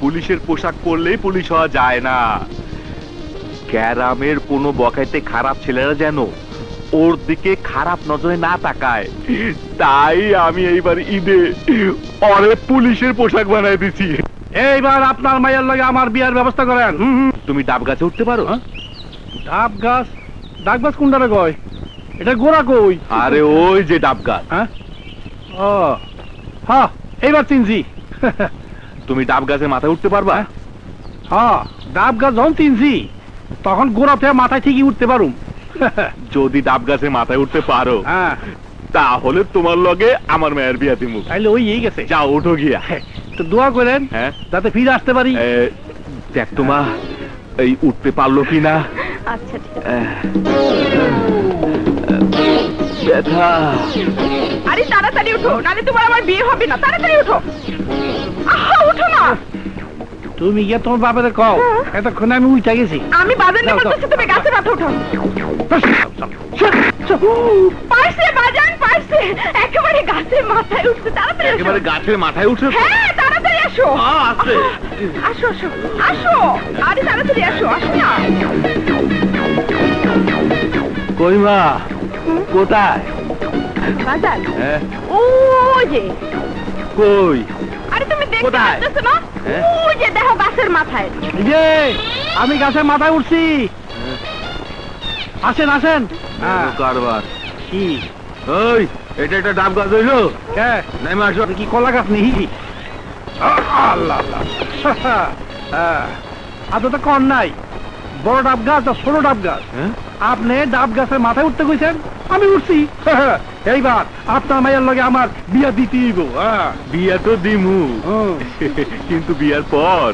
পুলিশের পোশাক পরলেই পুলিশ হওয়া যায় না। গ্রামের কোনো বকাইতে খারাপ ছেলেরা যেন ওর দিকে খারাপ নজরে না তাকায়, তাই আমি এইবার ঈদে ওরে পুলিশের পোশাক বানাই দিছি। এইবার আপনার মায়ের লগে আমার বিয়ার ব্যবস্থা করেন। তুমি ডাব গাছে উঠতে পারো? ডাব গাছ? ডাব গাছ কোনটারে কয়? এটা গোড়া কই? আরে ওই যে ডাব গাছ। হ্যাঁ, ও হ্যাঁ, এইবার চিনছি। তুমি ডাব গাছের মাথায় উঠতে পারবা? হ্যাঁ, ডাব গাছ যখন চিনছি তখন গোড়াতে মাথায় ঠিকই উঠতে পারুম। যদি ডাব গাছের মাথায় উঠতে পারো, হ্যাঁ, তাহলে তোমার লগে আমার মেয়ের বিয়া দিমু। তাইলে ওই এই গেছে। যাও, উঠো গিয়া। তো দোয়া করেন হ্যাঁ, যাতে ফিরে আসতে পারি। দেখ তোমা এই উঠতে পারলো কিনা। আচ্ছা ঠিক আছে। ব্যথা। আরে তাড়াতাড়ি উঠো, নালে তোমার আমার বিয়ে হবে না। তাড়াতাড়ি উঠো। আহা, উঠো না। তুমি গিয়ে তোমার বাপের কও এতক্ষণে আমি উঠে গেছি। আমি বাজার নিয়ে বলতেছি, তুমি গাছে মাথা উঠো। পারছে বাজান, পারছে। একেবারে গাছের মাথায় উঠছে। তাড়াতাড়ি আসো। একেবারে গাছের মাথায় উঠে? হ্যাঁ, তাড়াতাড়ি আসো। আছে। আসো আসো আসো। আরে তাড়াতাড়ি আসো, আসো না। কই মা, কোথায়? বাজান, হ্যাঁ, ও যে। কই? আরে তুমি দেখতে কোথায়? পাচ্ছ না? হ্যাঁ? ও যে দেখো গাছের মাথায়। এই যে আমি গাছের মাথায় উঠছি। আসেন আসেন। হ্যাঁ, কারবার কি ওই, এটা একটা ডাব গাছ হইলো? কে? নেমে আসো। কি কলা গাছ নেই? আল্লাহ আল্লাহ। হ্যাঁ, আর তো কর নাই। বড় ডাব গাছ আর ছোট ডাব গাছ। হ্যাঁ? আপনি ডাব গাছের মাথায় উঠতে কইছেন, আমি উঠছি। এইবার আপনার মায়ের লগে আমার বিয়া দিতেই গো। বিয়া তো দিমু, কিন্তু বিয়ার পর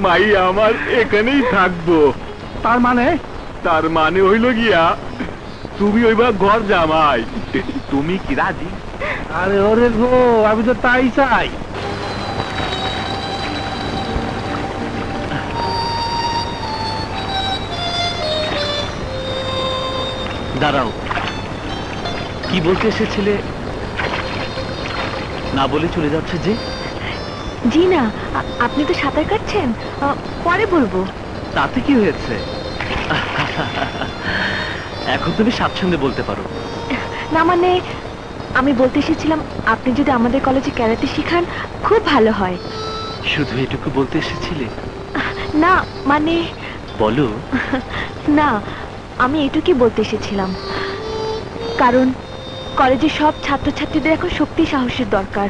মাই আমার এখানেই থাকবো। তার মানে? তার মানে হইল গিয়া তুমি ওইবার ঘর জামাই। তুমি কি রাজি? আরে ওরে গো, আমি তো তাই চাই। দাঁড়াও, কি বলতে এসেছিলে? না বলে চলে যাচ্ছে যে? জি না, আপনি তো সাঁতার কাটছেন, পরে বলবো। তাতে কি হয়েছে? এখন তুমি স্বাচ্ছন্দ্যে বলতে পারো। না মানে, আমি বলতে এসেছিলাম আপনি যদি আমাদের কলেজে ক্যারাতে শিখান খুব ভালো হয়। শুধু এটুকু বলতে এসেছিলে? না মানে, বলো। না, আমি এটুকুই বলতে এসেছিলাম, কারণ কলেজের সব ছাত্রছাত্রীদের এখন শক্তি সাহসের দরকার।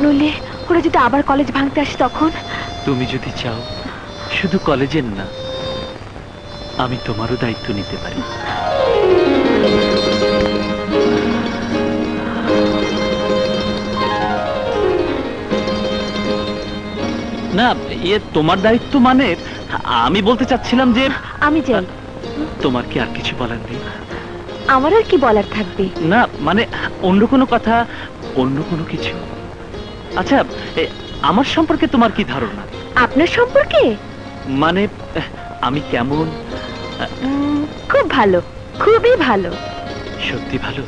নইলে ওরা যদি আবার কলেজ ভাঙতে আসে তখন? তুমি যদি চাও, শুধু কলেজের না, আমি তোমারও দায়িত্ব নিতে পারি। না, এ তোমার দায়িত্ব মানে আমি বলতে চাচ্ছিলাম যে আমি যাই। তোমার কি আর কিছু বলার নেই? আমার আর কি বলার থাকবে? না মানে অন্য কোনো কথা, অন্য কোনো কিছু। আচ্ছা, আমার সম্পর্কে তোমার কি ধারণা? আপনার সম্পর্কে? মানে আমি কেমন? খুব ভালো, খুবই ভালো। সত্যি ভালো?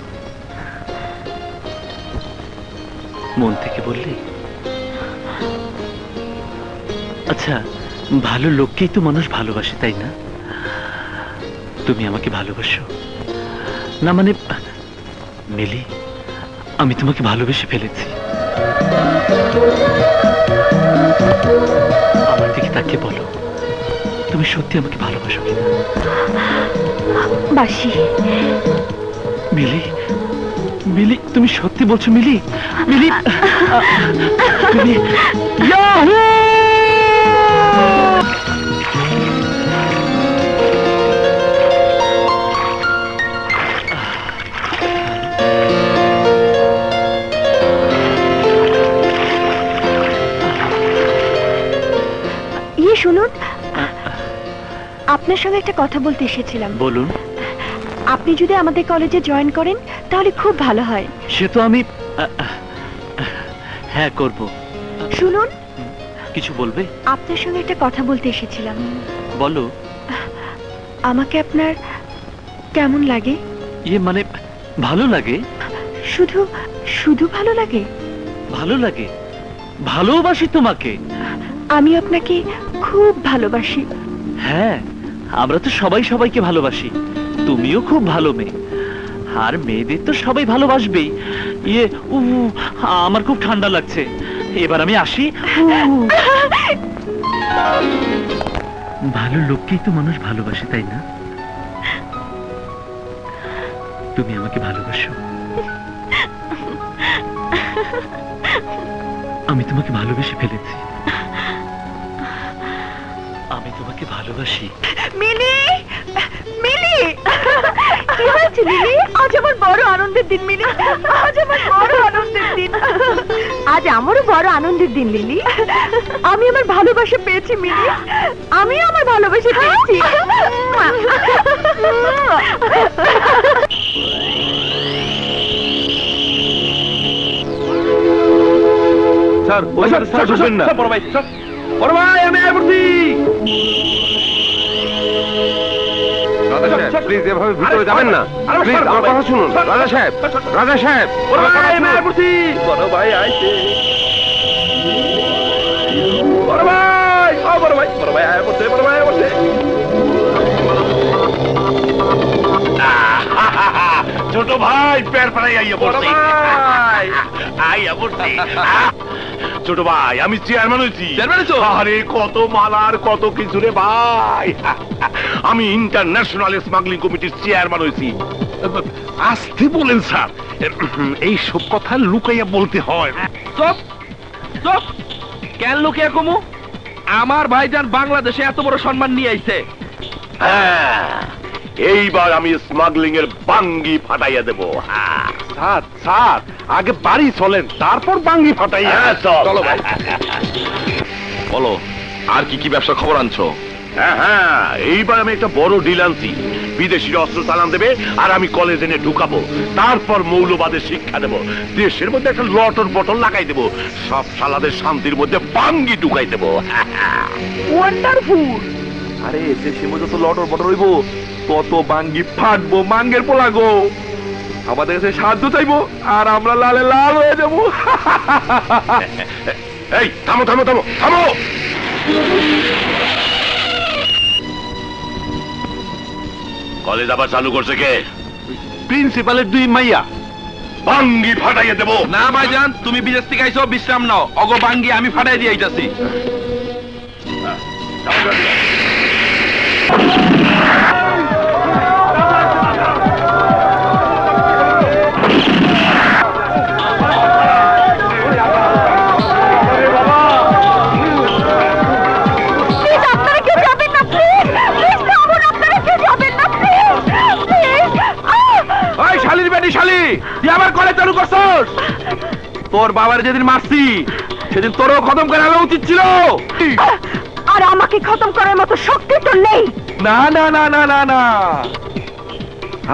মন থেকে বললে? আচ্ছা, ভালো লোককেই তো মানুষ ভালোবাসে, তাই না? তুমি আমাকে ভালোবাসো না? মানে মিলি, আমি তোমাকে ভালোবেসে ফেলেছি। আমার দিকে তাকিয়ে বলো, তুমি সত্যি আমাকে ভালোবাসো কিনা? বাসি। মিলি, মিলি, তুমি সত্যি বলছো মিলি? মিলি, মিলি, ইয়াহু! শুনুন, আপনার সঙ্গে একটা কথা বলতে এসেছিলাম। বলুন। আপনি যদি আমাদের কলেজে জয়েন করেন তাহলে খুব ভালো হয়। সে তো আমি হ্যাঁ করব। শুনুন। কিছু বলবে? আপনার সঙ্গে একটা কথা বলতে এসেছিলাম। বলো। আমাকে আপনার কেমন লাগে? ইয়ে মানে ভালো লাগে। শুধু শুধু ভালো লাগে? ভালো লাগে, ভালোবাসি তোমাকে। আমি আপনাকে খুব ভালোবাসি। হ্যাঁ, আমরা তো সবাই সবাইকে ভালোবাসি। তুমিও খুব ভালো মেয়ে, আর মেয়েদের তো সবাই ভালোবাসবেই। ইয়ে আমার খুব ঠান্ডা লাগছে, এবার আমি আসি। ভালো লোককেই তো মানুষ ভালোবাসে, তাই না? তুমি আমাকে ভালোবাসো। আমি তোমাকে ভালোবেসে ফেলেছি। আমি তোমাকে ভালোবাসি। মিলি, মিলি, কি হয়েছে মিলি? আজ আমার বড় আনন্দের দিন মিলি, আজ আমার বড় আনন্দের দিন। আজ আমারও বড় আনন্দের দিন লিলি। আমি আমার ভালোবাসা পেয়েছি মিলি, আমি আমার ভালোবাসা পেয়েছি। স্যার, ওই স্যার, স্যার, ঢুকবেন না। বড় ভাই, স্যার, বড় ভাই, আমি আয় পড়ছি। রাজা সাহেব, প্লিজ এভাবে ভিতরে যাবেন না। প্লিজ আমার কথা শুনুন। রাজা সাহেব, রাজা সাহেব, বড় ভাই, আমি আয় পড়ছি। বড় ভাই আইছে। বড় ভাই, ও বড় ভাই, বড় ভাই আয় পড়ছে, বড় ভাই আয় পড়ছে। ছোট ভাই পের পাড়াই আইয়া বড় পড়ছি। ভাই, আইয়া পড়ছি। ছোট ভাই, আমি চেয়ারম্যান হয়েছি। চেয়ারম্যান হয়েছো? আরে কত মালার কত কিছু রে ভাই। আমি ইন্টারন্যাশনাল স্মাগলিং কমিটির চেয়ারম্যান হয়েছি। আসতে বলেন স্যার, এই সব কথা লুকাইয়া বলতে হয়। চুপ, চুপ। কেন লোকে কমু? আমার ভাইজান বাংলাদেশে এত বড় সম্মান নিয়ে আইছে। হ্যাঁ, এইবার আমি স্মাগলিং এর বাঙ্গি ফাটাইয়া দেবো। হ্যাঁ। স্যার, স্যার, আগে বাড়ি চলেন, তারপর বাঙ্গি ফাটাইয়া। হ্যাঁ, চল। চলো ভাই। বলো, আর কি কি ব্যবসা খবর আনছো? হ্যাঁ হ্যাঁ, এইবার আমি একটা বড় ডিল আনছি। বিদেশিরা অস্ত্র চালান দেবে আর আমি কলেজ এনে ঢুকাবো। তারপর মৌলবাদের শিক্ষা দেবো। দেশের মধ্যে একটা লটর বটল লাগাই দেবো। সব শালাদের শান্তির মধ্যে বাঙ্গি ঢুকাই দেবো। ওয়ান্ডারফুল। আরে দেশের মধ্যে তো লটর বটর হইব, কত বাঙ্গি ফাটবো মাঙ্গের পোলা গো। আমাদের কাছে সাহায্য চাইবো আর আমরা লালে লাল হয়ে যাবো। এই থামো থামো থামো থামো। কলেজ আবার চালু করছে কে? প্রিন্সিপালের দুই মাইয়া। বাঙ্গি ফাটাইয়া দেবো। না ভাইজান, তুমি বিদেশ থেকে আইছো, বিশ্রাম নাও। অগো বাঙ্গি আমি ফাটাই দিয়ে আইতাছি। তোর বাবার যেদিন মারছি সেদিন তোরও খতম করে আনা উচিত ছিল। আর আমাকে খতম করার মতো শক্তি তো নেই। না না না না না না,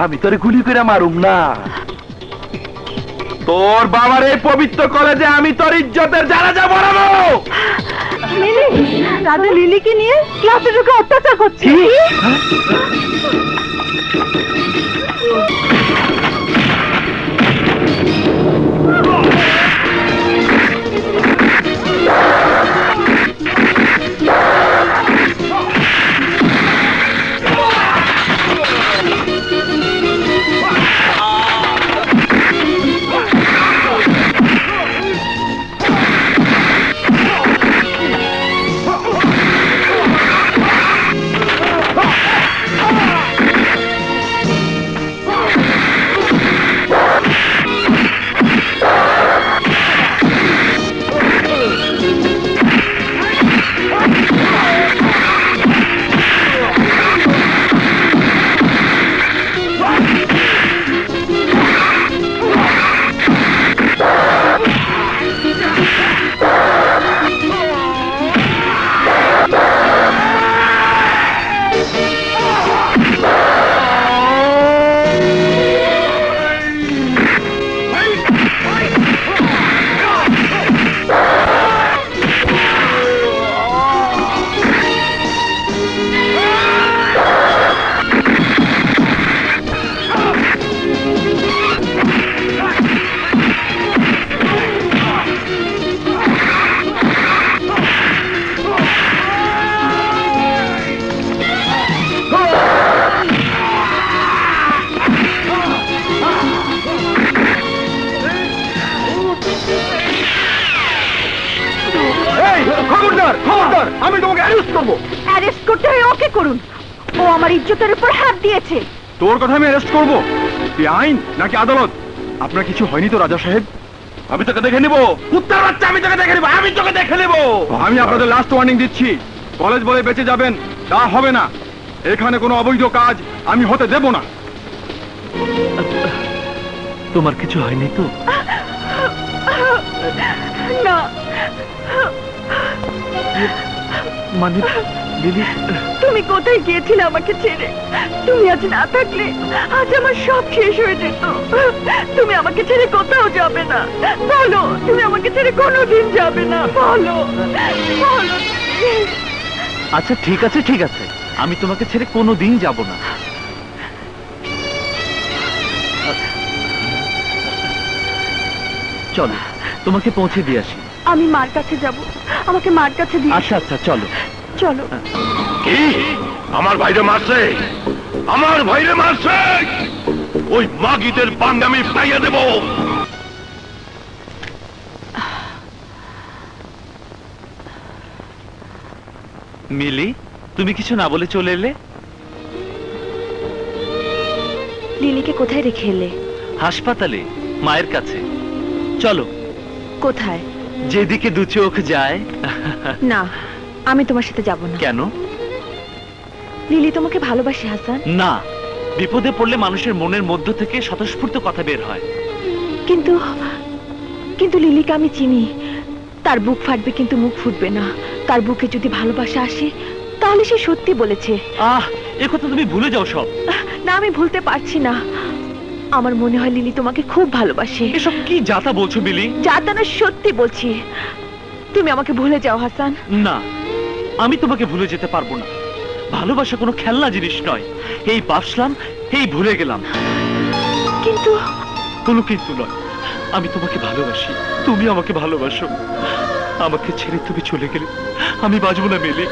আমি তোরে গুলি করে মারুম না। তোর বাবার এই পবিত্র কলেজে আমি তোর ইজ্জতের জানাজা পড়াবো। মিলি, রাজা লিলিকে নিয়ে ক্লাসে ঢুকে অত্যাচার করছে। ইজ্জতের উপর হাত দিয়েছে। তোর কথা আমি অ্যারেস্ট করবো? তুই আইন নাকি আদালত? আপনার কিছু হয়নি তো রাজা সাহেব? আমি তোকে দেখে নিব, কুত্তার বাচ্চা, আমি তোকে দেখে নিব, আমি তোকে দেখে নিব। আমি আপনাদের লাস্ট ওয়ার্নিং দিচ্ছি, কলেজ বলে বেঁচে যাবেন তা হবে না। এখানে কোনো অবৈধ কাজ আমি হতে দেব না। তোমার কিছু হয়নি তো? না, মানে লিলি, তুমি কোথায় গিয়েছিলে আমাকে ছেড়ে? তুমি আজ না থাকলে আজ আমার সব শেষ হয়ে যেত। তুমি আমাকে ছেড়ে কোথাও যাবে না, বলো। তুমি আমাকে ছেড়ে কোনোদিন যাবে না, বলো বলো তুমি। আচ্ছা ঠিক আছে ঠিক আছে, আমি তোমাকে ছেড়ে কোনোদিন যাব না। চলো তোমাকে পৌঁছে দিয়ে আসি। আমি মার কাছে যাব, আমাকে মার কাছে দিয়ে আচ্ছা আচ্ছা চলো। চলো। কি আমার ভাইরে মারছে? আমার ভাইরে মারছে? ওই মাগিদের বাঙ্গ আমি পাইয়ে দেব। মিলি, তুমি কিছু না বলে চলে এলে? লিলিকে কোথায় রেখে এলে? হাসপাতালে, মায়ের কাছে। চলো। কোথায়? যেদিকে দু চোখ যায়। না, আমি তোমার সাথে যাব না। কেন? লিলি তোমাকে ভালোবাসে হাসান। না, বিপদে পড়লে মানুষের মনের মধ্য থেকে স্বতঃস্ফূর্ত কথা বের হয়। কিন্তু কিন্তু লিলিকে আমি চিনি। তার বুক ফাটবে কিন্তু মুখ ফুটবে না। তার বুকে যদি ভালোবাসা আসে তাহলে সে সত্যি বলেছে। এ কথা তুমি ভুলে যাও সব। না, আমি ভুলতে পারছি না। আমার মনে হয় লিলি তোমাকে খুব ভালোবাসে। এসব কি যাতা বলছো মিলি? যাতা না, সত্যি বলছি। তুমি আমাকে ভুলে যাও হাসান। না, আমি তোমাকে ভুলে যেতে পারবো না। ভালোবাসা কোনো খেলনা জিনিস নয়। এই বাসলাম, এই ভুলে গেলাম। কিন্তু কোনো কিন্তু নয়। আমি তোমাকে ভালোবাসি, তুমি আমাকে ভালোবাসো। আমাকে ছেড়ে তুমি চলে গেলে আমি বাঁচবো না মিলি।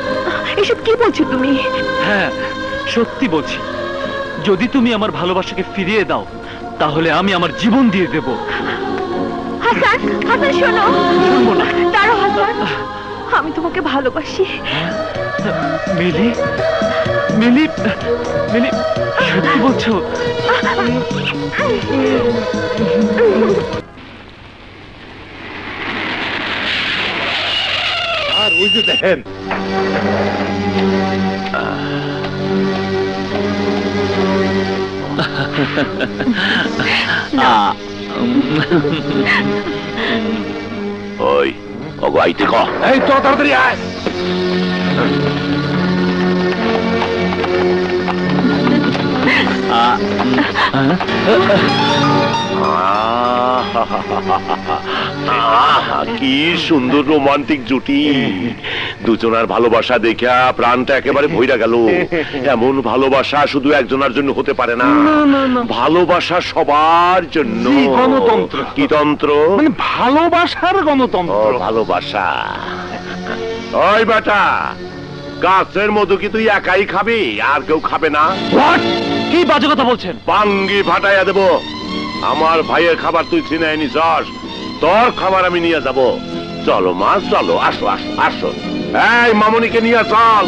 এসব কি বলছো তুমি? হ্যাঁ, সত্যি বলছি। যদি তুমি আমার ভালোবাসাকে ফিরিয়ে দাও তাহলে আমি আমার জীবন দিয়ে দেব। হাসান, হাসান শোনো। শুনবো না। দাঁড়াও হাসান, আমি তোমাকে ভালোবাসি। মিলি, মিলি, মিলি, সত্যি বলছো? আর ওই যে দেখেন, ওই ওগো আইতে ক। এই তো তাড়াতাড়ি আয়। কি সুন্দর রোমান্টিক জুটি। দুজনার ভালোবাসা দেখা প্রাণটা একেবারে ভইরা গেল। এমন ভালোবাসা শুধু একজনের জন্য হতে পারে না। ভালোবাসা সবার জন্য। গণতন্ত্র। কি তন্ত্র? মানে ভালোবাসার ও গণতন্ত্র। ভালোবাসা। ওই বেটা, গাছের মধু কি তুই একাই খাবি? আর কেউ খাবে না? কি বাজে কথা বলছেন? বাঙ্গি ফাটাইয়া দেব। আমার ভাইয়ের খাবার তুই ছিনাই নিছস, তোর খাবার আমি নিয়ে যাব। চলো মা, চলো, আসো আসো আসো। এই মামনিকে নিয়ে চল।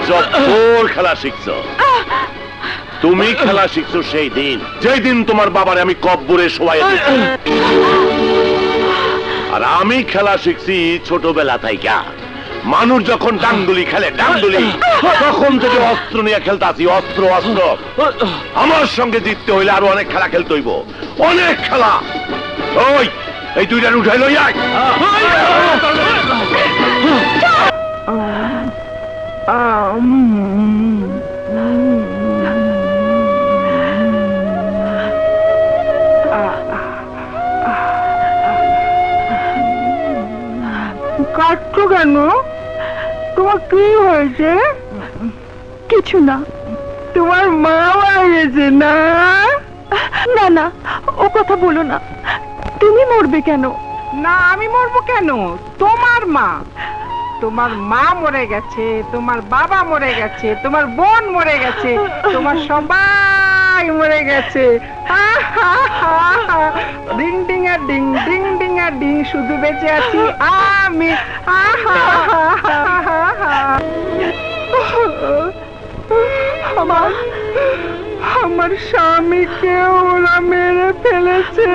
জব্বর খেলা শিখছো। তুমি খেলা শিখছো সেই দিন, যেই দিন তোমার বাবারে আমি কব্বরে শোয়াই দিছি। আর আমি খেলা শিখছি ছোটবেলা থাইকা। মানুষ যখন ডাঙ্গুলি খেলে, ডাঙ্গুলি, তখন থেকে অস্ত্র নিয়ে খেলতে আসি, অস্ত্র অস্ত্র। আমার সঙ্গে জিততে হইলে আরো অনেক খেলা খেলতে হইব, অনেক খেলা। ওই এই দুইটার উঠাই লই আয়। কাটছো কেন? তোমার কি হয়েছে? কিছু না। তোমার মা মারা গেছে না? না না, ও কথা বলো না। তুমি মরবে কেন? না, আমি মরবো কেন? তোমার মা, তোমার মা মরে গেছে, তোমার বাবা মরে গেছে, তোমার বোন মরে গেছে, তোমার সবাই মরে গেছে। ডিং ডিং আর ডিং, ডিং ডিং আর ডিং, শুধু বেঁচে আছি আমি। আমার স্বামীকে ওরা মেরে ফেলেছে।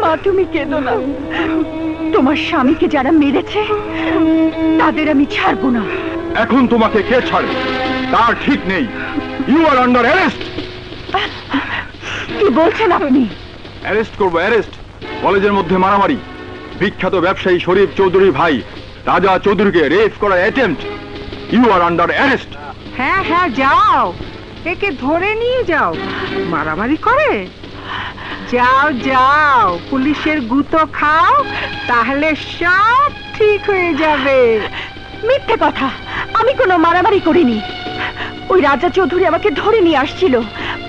মা, তুমি কেঁদো না। তোমার স্বামীকে যারা মেরেছে তাদের আমি ছাড়বো না। এখন তোমাকে কে ছাড়ে তার ঠিক নেই। You are under arrest. কি বলছেন আপনি? অ্যারেস্ট করবো, অ্যারেস্ট। কলেজের মধ্যে মারামারি, বিখ্যাত ব্যবসায়ী শরীফ চৌধুরী ভাই রাজা চৌধুরীকে রেপ করার attempt. You are under arrest. হ্যাঁ হ্যাঁ, যাও, একে ধরে নিয়ে যাও। মারামারি করে? যাও যাও, পুলিশের গুঁতো খাও, তাহলে সব ঠিক হয়ে যাবে। মিথ্যে কথা, আমি কোনো মারামারি করিনি। ওই রাজা চৌধুরী আমাকে ধরে নিয়ে আসছিল।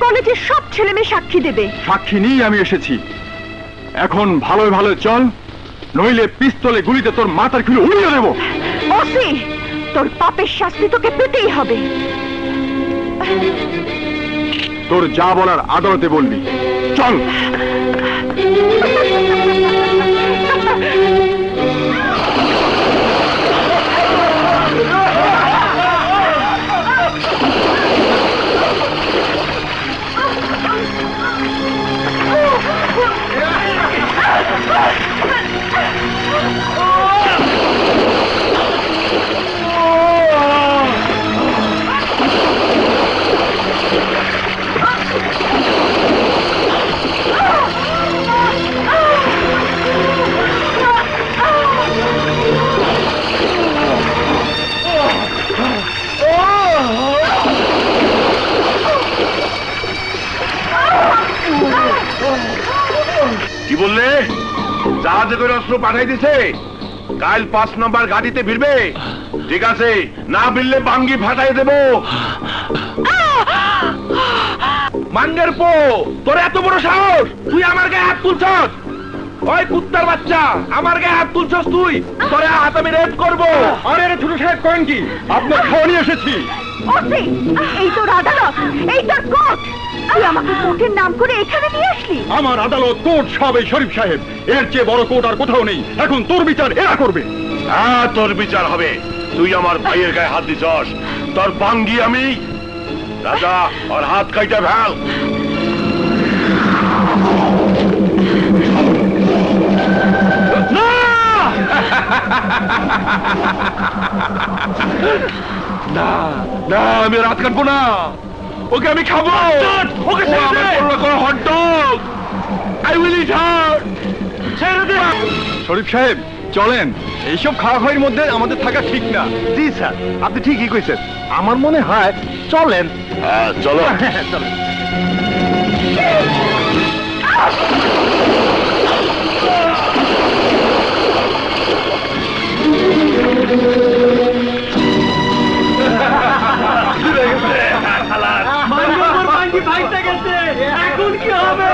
কলেজের সব ছেলে মেয়ে সাক্ষী দেবে। সাক্ষী নিয়ে আমি এসেছি। এখন ভালো ভালো চল, নইলে পিস্তলে গুলিতে তোর মাথার খুলে উড়িয়ে দেবো। ওসি, তোর পাপের শাস্তি তোকে পেতেই হবে। তোর যা বলার আদালতে বলবি। চল। কি বললে? জাহাজে করে অস্ত্র পাঠাই দিছে, কাল 5 নম্বর গাড়িতে ভিড়বে। ঠিক আছে, না ভিড়লে বাঙ্গি ফাটাই দেব। মাঙ্গের পো, তোর এত বড় সাহস, তুই আমার গায়ে হাত তুলছস? ওই কুত্তার বাচ্চা, আমার গায়ে হাত তুলছস তুই? তোরে হাত আমি রেপ করবো। আরে ছোট সাহেব করেন কি? আপনার খাওয়া নিয়ে এসেছি। ওসি, এই তোর আদালত, এই তোর কোর্ট। তুই আমাকে কোর্টের নাম করে এখানে নিয়ে আসলি। আমার আদালত কোর্ট সব এই শরীফ সাহেব, এর চেয়ে বড় কোর্ট আর কোথাও নেই। এখন তোর বিচার এরা করবে। হ্যাঁ, তোর বিচার হবে। তুই আমার ভাইয়ের গায়ে হাত দিছস, তোর বাঙ্গি আমি। রাজা, ওর হাত কাইটা ফেল। না না, আমি রাত কাটবো না, ওকে আমি খাবো। ওকে হট ডগ, আই উইল ইট হার। ছেড়ে দে। শরীফ সাহেব চলেন, এইসব খাওয়া খাওয়ার মধ্যে আমাদের থাকা ঠিক না। জি স্যার, আপনি ঠিকই কইছেন। আমার মনে হয় চলেন। হ্যাঁ, চলো। চলেন। এখন কি হবে?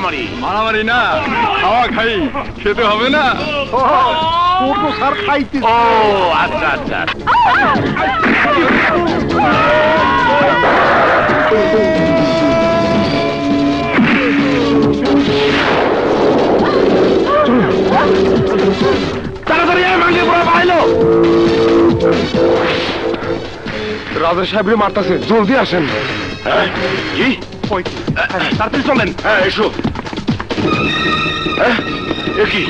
মারামারি? মারামারি না, খাওয়া খাই, খেতে হবে না। ও তো স্যার খাইতে। ও আচ্ছা আচ্ছা। তাড়াতাড়ি আয়, ভাঙে পুরো পাইলো। রাজা সাহেবরে মারতাছে, জলদি আসেন। হ্যাঁ, কি? তাড়াতাড়ি চলেন। হ্যাঁ এসো। হ্যাঁ, এ কি?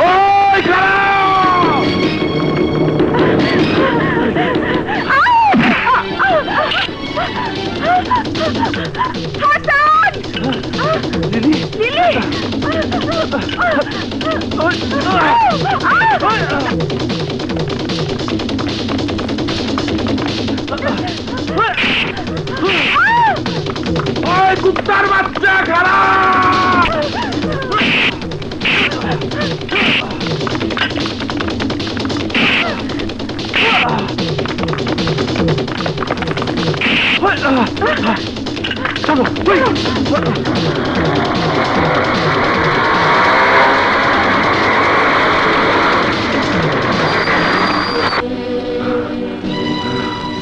ওই খারাপ! ওই কুত্তার বাচ্চা খারাপ!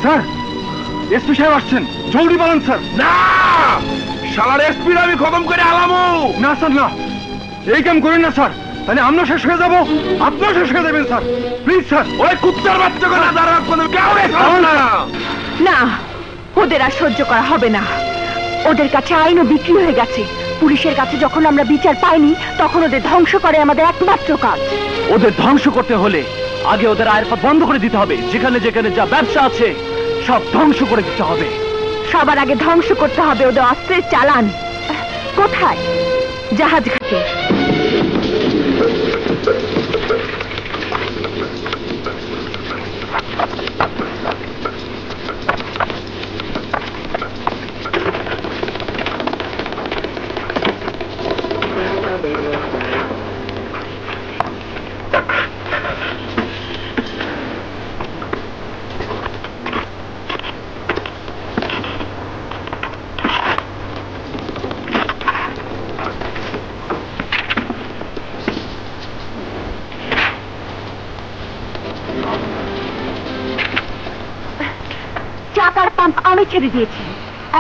স্যার, এসপি সাহেব আসছেন, জলদি বলেন স্যার। না, শালার এসপির আমি খতম করে আলামু। না স্যার, না, এই কাম করেন না স্যার, তাহলে আমরা শেষ হয়ে যাবো, আপনিও শেষ হয়ে যাবেন স্যার। Please sir. ওই কুত্তার বাচ্চা করে দাঁড়া কোনো কেউ না। না, ওদের আর সহ্য করা হবে না। ওদের কাছে আইনও বিক্রি হয়ে গেছে। পুলিশের কাছে যখন আমরা বিচার পাইনি, তখন ওদের ধ্বংস করে আমাদের একমাত্র কাজ। ওদের ধ্বংস করতে হলে আগে ওদের আয়ের পথ বন্ধ করে দিতে হবে। যেখানে যেখানে যা ব্যবসা আছে সব ধ্বংস করে দিতে হবে। সবার আগে ধ্বংস করতে হবে ওদের অস্ত্রের চালান। কোথায়? জাহাজ ঘাটে। চাকার পাম্প আমি ছেড়ে দিয়েছি,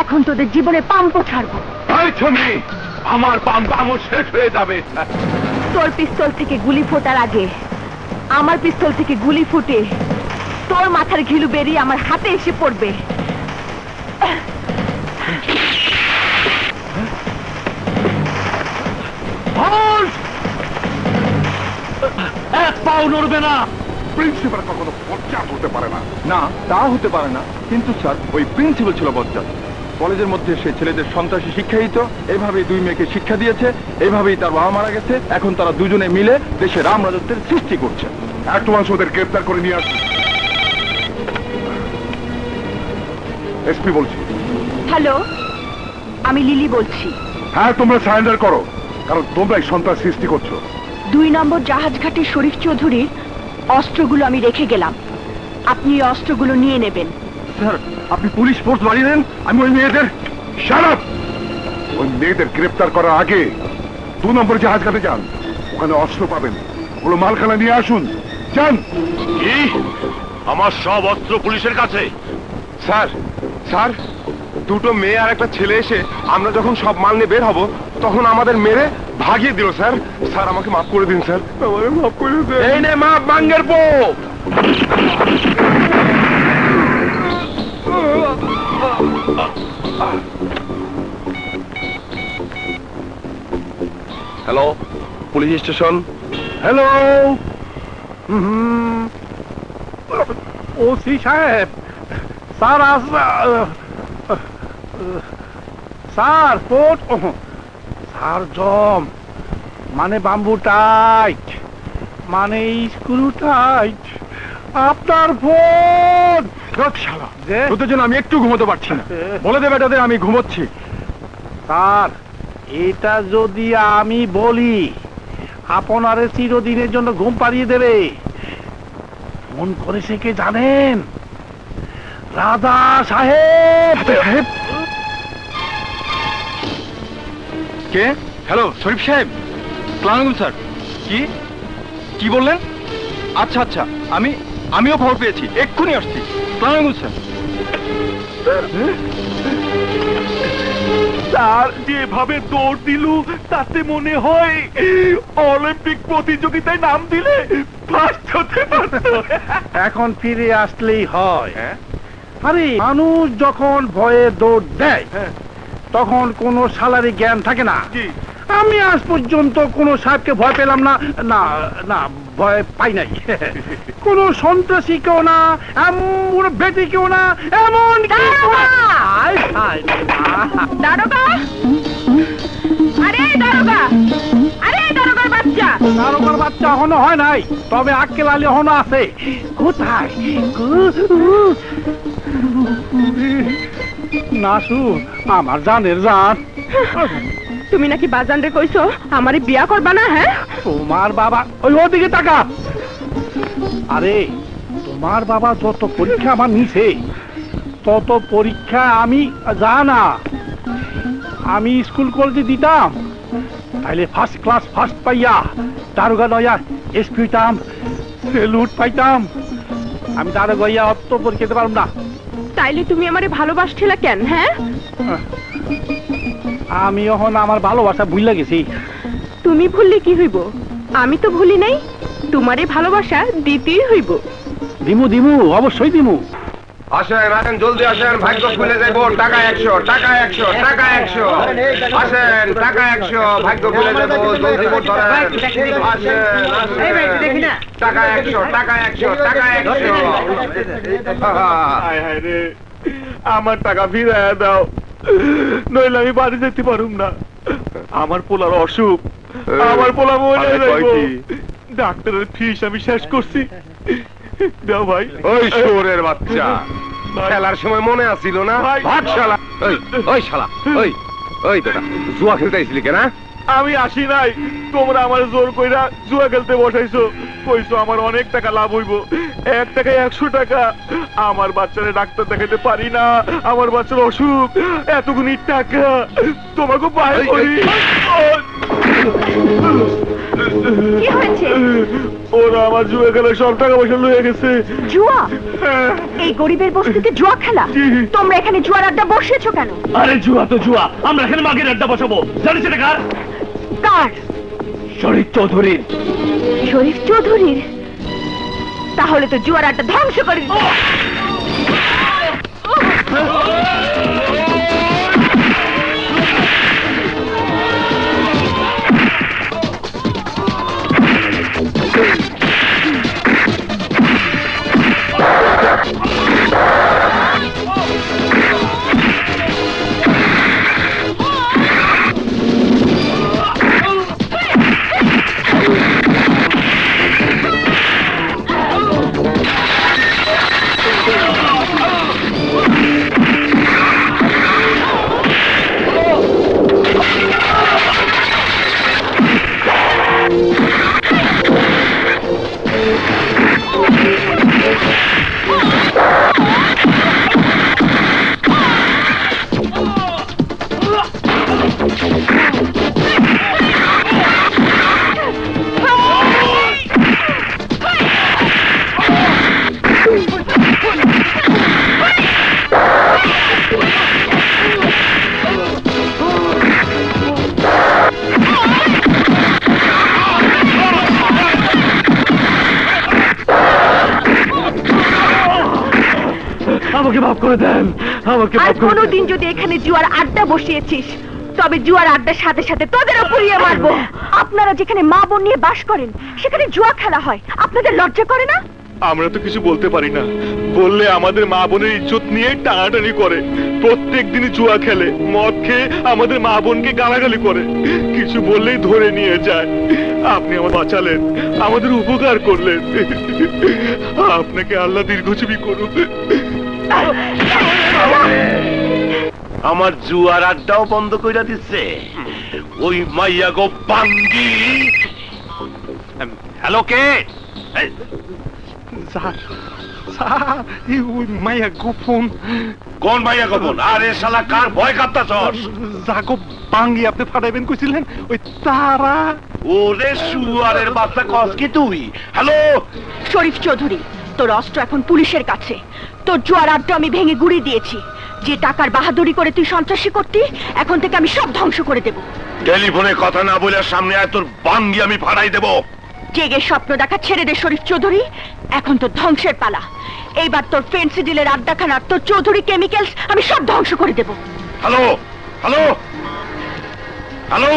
এখন তোদের জীবনে পাম্পও ছাড়বো। আমার পাম্প আমার শেষ হয়ে যাবে। তোর পিস্তল থেকে গুলি ফোটার আগে আমার পিস্তল থেকে গুলি ফুটে তোর মাথার ঘিলু বেরিয়ে আমার হাতে এসে পড়বে। এক পাও নড়বে না। প্রিন্সিপাল কখনো বজ্জাত হতে পারে না। না, তা হতে পারে না, কিন্তু স্যার ওই প্রিন্সিপাল ছিল বজ্জাত। কলেজের মধ্যে সে ছেলেদের সন্ত্রাসী শিক্ষা দিত, এইভাবেই দুই মেয়েকে শিক্ষা দিয়েছে, এইভাবেই তার বাবা মারা গেছে। এখন তারা দুজনে মিলে দেশে রাম রাজত্বের সৃষ্টি করছে। অ্যাডভান্স ওদের গ্রেপ্তার করে নিয়ে আসুন। এসপি বলছি। হ্যালো, আমি লিলি বলছি। হ্যাঁ, তোমরা সারেন্ডার করো, কারণ তোমরাই সন্ত্রাস সৃষ্টি করছো। 2 নম্বর জাহাজ ঘাটে শরীফ চৌধুরীর অস্ত্রগুলো আমি রেখে গেলাম, আপনি এই অস্ত্রগুলো নিয়ে নেবেন। স্যার, আপনি পুলিশ ফোর্স বাড়িয়ে দেন, আমি ওই মেয়েদের। Shut up! ওই মেয়েদের গ্রেপ্তার করার আগে 2 নম্বর জাহাজ ঘাটে যান, ওখানে অস্ত্র পাবেন, ওগুলো মালখানা নিয়ে আসুন। যান। কি? আমার সব অস্ত্র পুলিশের কাছে? স্যার, স্যার, দুটো মেয়ে আর একটা ছেলে এসে আমরা যখন সব মাল নিয়ে বের হব তখন আমাদের মেরে ভাগিয়ে দিল। স্যার, স্যার আমাকে মাফ করে দিন স্যার, আমাকে মাফ করে দিন। এই নে মা বাঙ্গের পো। Hello, police station. Hello, OC সাহেব, স্যার স্যার কোট, স্যার জম, মানে বাম্বু টাইট, মানে স্ক্রু টাইট। আপনার ফোন। শালা, তোদের জন্য আমি একটু ঘুমোতে পারছি না। বলে দেবে তাদের আমি ঘুমোচ্ছি। স্যার, এটা যদি আমি বলি আপনারে চিরদিনের জন্য ঘুম পাড়িয়ে দেবে, ফোন করেছে কে জানেন? রাজা সাহেব। কে? হ্যালো শরীফ সাহেব, সালাম আলাইকুম স্যার। কি কি বললেন? আচ্ছা আচ্ছা, আমিও খবর পেয়েছি, এক্ষুনি আসছি। সালাম আলাইকুম স্যার। স্যার যেভাবে দৌড় দিল তাতে মনে হয় অলিম্পিক প্রতিযোগিতায় নাম দিলে ফার্স্ট হতে পারত। এখন ফিরে আসলেই হয়। আরে মানুষ যখন ভয়ে দৌড় দেয় তখন কোনো সালারি জ্ঞান থাকে না। আমি আজ পর্যন্ত কোনো সাহেবকে ভয় পেলাম না, না না ভয় পাই নাই। কোনো সন্ত্রাসী কেউ না, এমন বেটি কেউ না, এমন দারোগা! আরে দারোগা! আরে দারোগার বাচ্চা! দারোগার বাচ্চা এখনো হয় নাই, তবে আক্কেল আলী এখনো আছে। কোথায়? নাসু আমার জানের জান। তুমি নাকি বাজান রে কইছো আমারে বিয়া করবা না? হ্যাঁ, তোমার বাবা ওই ওদিকে তাকা। আরে তোমার বাবা যত পরীক্ষা আমার নিছে তত পরীক্ষা আমি জানা। আমি স্কুল কলেজে দিতাম, তাইলে ফার্স্ট ক্লাস ফার্স্ট পাইয়া দারোগা লয়া এসপি হইতাম, সেলুট পাইতাম। আমি দারোগা হইয়া অত পরীক্ষা দিতে পারব না। তাইলে তুমি আমারে ভালোবাসছিলা কেন? হ্যাঁ, আমি এখন আমার ভালোবাসা ভুইলা গেছি। তুমি ভুললে কি হইব? আমি তো ভুলি নাই, তোমারে ভালোবাসা দিতেই হইব। দিমু দিমু, অবশ্যই দিমু। আসেন আসেন, জলদি আসেন, ভাগ্য খুলে যাইব। টাকা 100, টাকা 100, টাকা 100। আসেন, টাকা 100, ভাগ্য খুলে যাইব। জলদি ভোট ধরেন। আসেন আসেন, টাকা 100, টাকা 100, টাকা 100। হায় হায় রে, আমার টাকা ফিরাইয়া দাও, নইলে আমি বাড়ি যেতে পারুম না। আমার পোলার অসুখ, আমার পোলা মরে যাইব। ডাক্তারের ফিস আমি শেষ করছি, দাও ভাই। ওই শুয়োরের বাচ্চা, খেলার সময় মনে আসিল না? ভাই। ভাগ শালা। ওই শালা, ওই দাদা, জুয়া খেলতে আইছিলি কেন? আমি আসি নাই, তোমরা আমার জোর কইরা জুয়া খেলতে বসাইছো। কইছো আমার অনেক টাকা লাভ হইব, 1 টাকায় 100 টাকা। আমার বাচ্চারে ডাক্তার দেখাতে পারি না, আমার বাচ্চার অসুখ, এতগুনি টাকা তোমাকে পাই করি। কি হয়েছে? ওরা আমার জুয়া খেলা সব টাকা পয়সা লয়ে গেছে। জুয়া? এই গরিবের বস্তিতে জুয়া খেলা? তোমরা এখানে জুয়ার আড্ডা বসিয়েছো কেন? আরে জুয়া তো জুয়া, আমরা এখানে মাগের আড্ডা বসাবো। জানিস এটা কার? কার? শরীফ চৌধুরীর। শরীফ চৌধুরীর? তাহলে তো জুয়ার আড্ডা ধ্বংস করে দিতে। আমাকে মাফ করে দেন, আমাকে আর মাফ করে দেন। কোনোদিন যদি এখানে জুয়ার আড্ডা বসিয়েছিস তবে জুয়ার আড্ডার সাথে সাথে তোদেরও পুড়িয়ে মারবো। আপনারা যেখানে মা বোন নিয়ে বাস করেন সেখানে জুয়া খেলা হয়, আপনাদের লজ্জা করে না? আমরা তো কিছু বলতে পারি না, বললে আমাদের মা বোনের ইজ্জত নিয়ে টানাটানি করে। প্রত্যেক দিনই জুয়া খেলে, মদ খেয়ে আমাদের মা বোনকে গালাগালি করে, কিছু বললেই ধরে নিয়ে যায়। আপনি আমার বাঁচালেন, আমাদের উপকার করলেন, আপনাকে আল্লাহ দীর্ঘজীবী করুক। আমার জুয়ার আড্ডাও বন্ধ কইরা দিচ্ছে। ওই মাইয়া গো বাঙ্গি। হ্যালো, কে? এই, স্যার, স্যার, এই ওই মাইয়া গোপন কোন মাইয়া গোপন? আরে শালা কার ভয় কাঁপতাছস? জাগো বাঙ্গি আপনি ফাটাইবেন কইছিলেন, ওই তারা। ওরে শুয়ারের বাচ্চা, কস কি তুই? হ্যালো, শরীফ চৌধুরী, তোর অস্ত্র এখন পুলিশের কাছে। তোর জোয়ার আড্ডা আমি ভেঙে গুড়িয়ে দিয়েছি। যে টাকার বাহাদুরি করে তুই সন্ত্রাসী করতি, এখন থেকে আমি সব ধ্বংস করে দেব। টেলিফোনে কথা না বলে সামনে আয়, তোর বাঙ্গি আমি ফাড়াই দেব। জেগে স্বপ্ন দেখা ছেড়ে দে শরীফ চৌধুরী, এখন তোর ধ্বংসের পালা। এইবার তোর ফেন্সি ডিলের আড্ডাখানা, তোর চৌধুরী কেমিক্যালস আমি সব ধ্বংস করে দেব। Hello, hello, hello.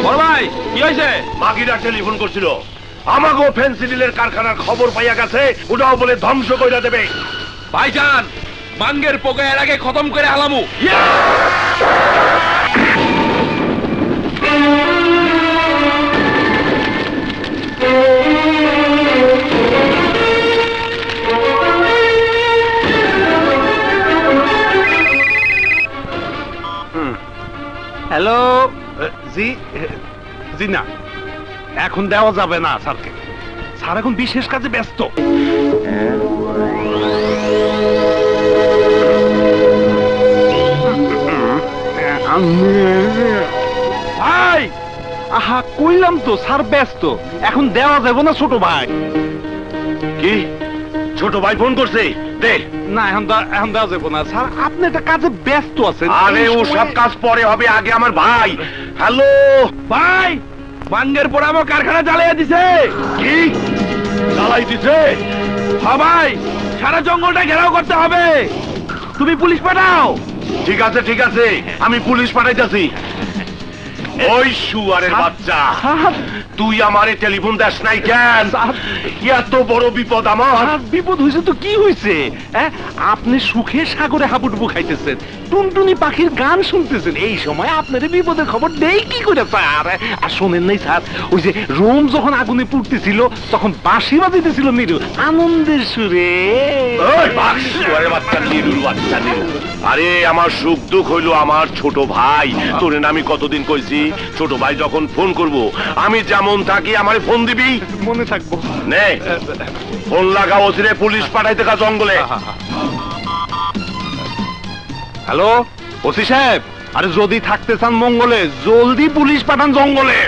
বড় ভাই, কি হয়েছে? মাগিরা টেলিফোন করছিল, আমাগো ফেন্সিডিলের কারখানার খবর পাইয়া গেছে, ওটাও বলে ধ্বংস কইরা দেবে। ভাইজান, বাঙ্গের পোকা এর আগে খতম করে আলামু। হ্যালো, জি, জি না, এখন দেওয়া যাবে না স্যারকে। স্যার এখন বিশেষ কাজে ব্যস্ত। ভাই, আহা কইলাম তো স্যার ব্যস্ত, এখন দেওয়া যাবে না ছোট ভাই। কি ছোট ভাই ফোন করছে? দে। না, এখন দেওয়া যাবে না স্যার, আপনি একটা কাজে ব্যস্ত আছেন। আরে ও সব কাজ পরে হবে, আগে আমার ভাই। হ্যালো ভাই, বাঙ্গের পোড়া আমার কারখানা জ্বালিয়ে দিছে। কি জ্বালাই দিছে? হ্যাঁ ভাই, সারা জঙ্গলটা ঘেরাও করতে হবে। তুমি পুলিশ পাঠাও। ঠিক আছে, ঠিক আছে, আমি পুলিশ পাঠাইতেছি। ওই শুয়ারের বাচ্চা, তুই আমারে টেলিফোন দাস নাই কেন? এত বড় বিপদ আমার। আর বিপদ হয়েছে তো কি হয়েছে? আপনি সুখে সাগরে হাবুডুবু খাইতেছেন, টুনটুনি পাখির গান শুনতেছেন, এই সময় আপনার বিপদের খবর দেই কি করে স্যার? আর শোনেন নাই স্যার, ওই যে রোম যখন আগুনে পুড়তেছিল, তখন বাঁশি বাজিতেছিল নিরু আনন্দের সুরে। ওই বাঘ শুয়ারের বাচ্চা, নিরুর বাচ্চা, নিরু। আরে আমার সুখ দুঃখ হইলো আমার ছোট ভাই। তোরে না আমি কতদিন কইছি, ছোট ভাই যখন ফোন করব, আমি যেমন থাকি আমারে ফোন দিবি। মনে থাকবো। নে ফোন লাগা, ওসিরে পুলিশ পাঠাইতে কা জঙ্গলে। হ্যালো, ওসি সাহেব, আরে যদি থাকতে চান মঙ্গলে, জলদি পুলিশ পাঠান জঙ্গলে।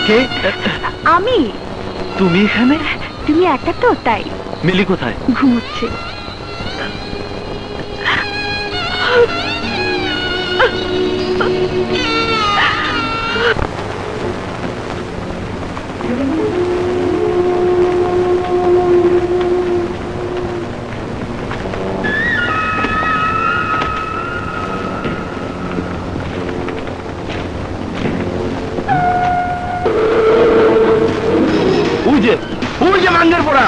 কে? আমি। তুমি এখানে? তুমি একা তো, তাই। মিলি কোথায়? ঘুমোচ্ছে। ওই যে বাঙ্গের পোড়া।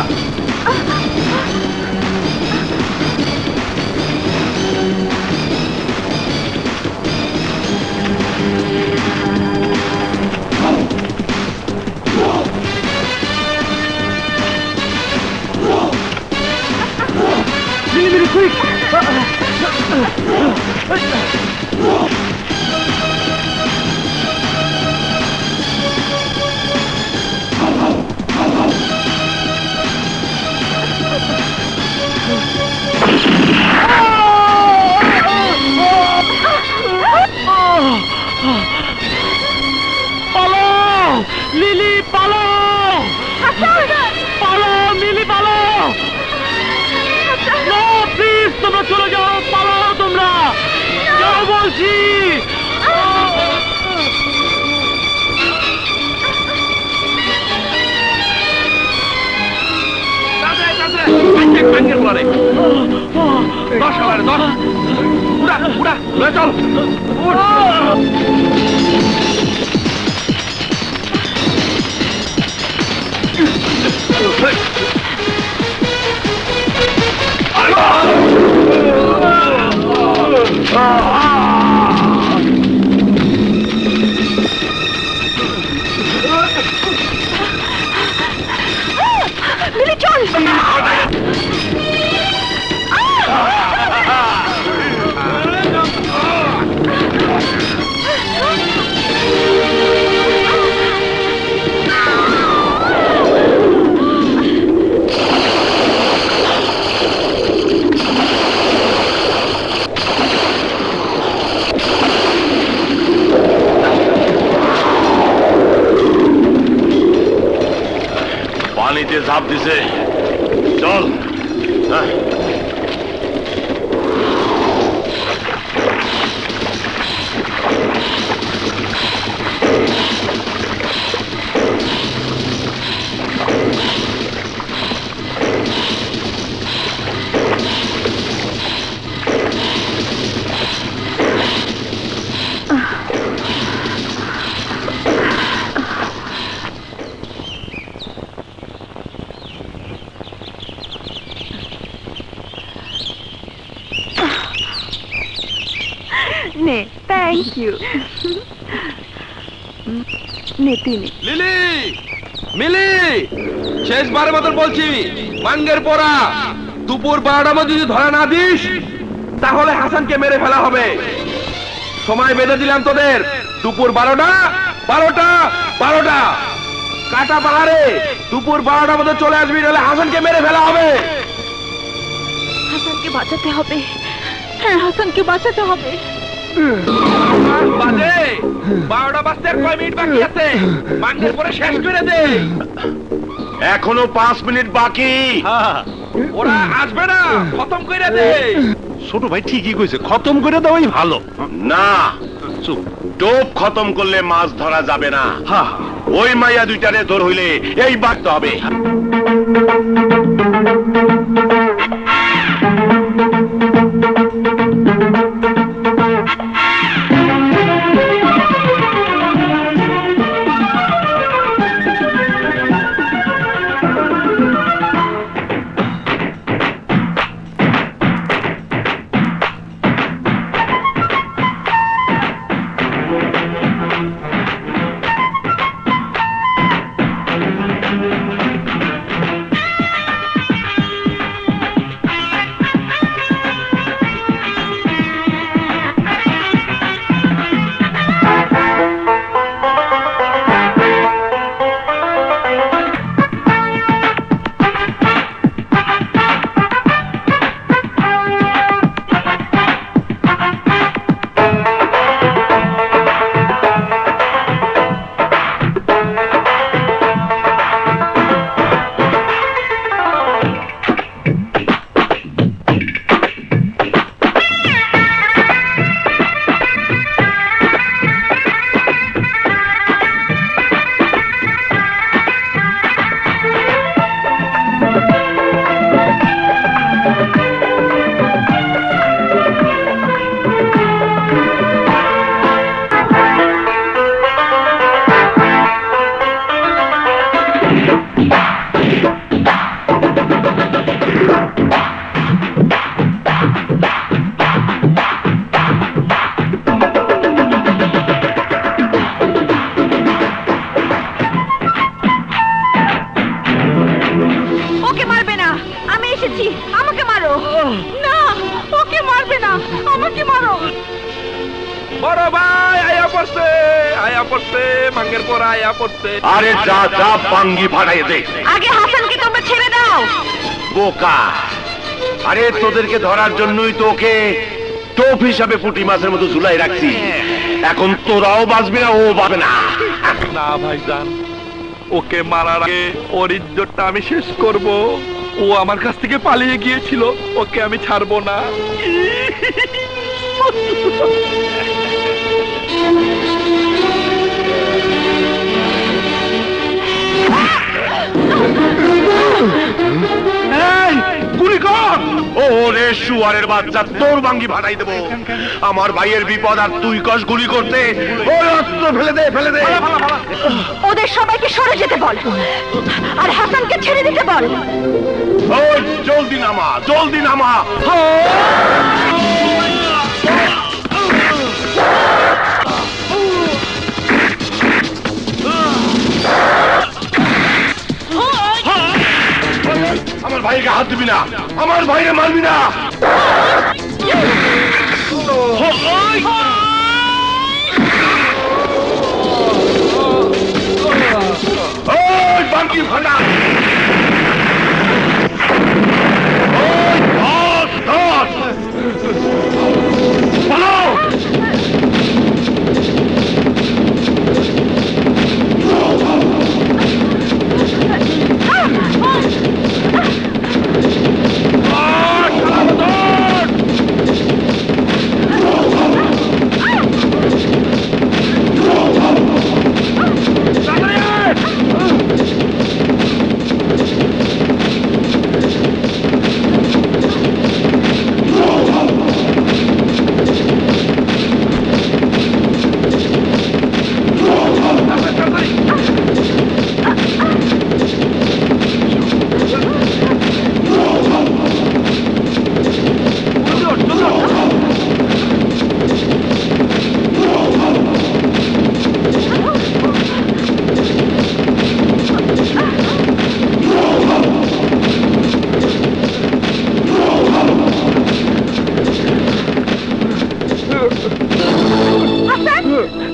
মাঙ্গের পরে দশ কালারে 10 উড়া উড়া লয়ে চল মিলি চল পানিতে ঝাঁপ দিছে চল হ্যাঁ। নে থ্যাংক ইউ নে তুই নে লিলি মিলি শেষবারের মতন বলছি মাঙ্গের পরা দুপুর 12টার মধ্যে যদি ধরা না দিস তাহলে হাসানকে মেরে ফেলা হবে সময় বেঁধে দিলাম তোদের দুপুর 12টা 12টা 12টা কাটা পাহাড়ে দুপুর 12টার মধ্যে চলে আসবি নাহলে হাসানকে মেরে ফেলা হবে হাসানকে বাঁচাতে হবে হ্যাঁ হাসানকে বাঁচাতে হবে বাজে 12টা বাজতে আর কয় মিনিট বাকি আছে মাঙ্গের পরে শেষ করে দে এখনো 5 মিনিট বাকি ওরা আসবে না খতম করে দে ছোট ভাই ঠিকই কইছে, খতম করে দেওয়াই ভালো। না চুপ। টোপ খতম করলে মাছ ধরা যাবে না হ্যাঁ ওই মাইয়া দুইটারে ধর হইলে এই বাড়তে হবে বড় ভাই আয়া পড়ছে মাঙ্গের পর আয়া পড়ছে। আরে যা যা পাঙ্গি ফাটাই দে। আগে হাসানকে তোমরা ছেড়ে দাও। বোকা, আরে তোদেরকে ধরার জন্যই তো ওকে টোপ হিসাবে পুঁটি মাছের মতো ঝুলাই রাখছি। এখন তোরাও বাঁচবি না, ও বাঁচবে না। না ভাইজান, ওকে মারার আগে ওর ইজ্জতটা আমি শেষ করব। ও আমার কাছ থেকে পালিয়ে গিয়েছিল, ওকে আমি ছাড়বো না। গুলি কর। শুয়ারের বাচ্চা তোর বাঙ্গি ফাটাই দেবো। আমার ভাইয়ের বিপদ আর তুই কস গুলি করতে। ওই অস্ত্র ফেলে দে, ফেলে দে। ওদের সবাইকে সরে যেতে বল, আর হাসানকে ছেড়ে দিতে বল। ওই জলদি নামা, জলদি নামা। আমার ভাইকে হাত দিবি না, আমার ভাইকে মারবি না। ওই বাঙ্গি ফাটা। ওই দশ, দশ। বলো।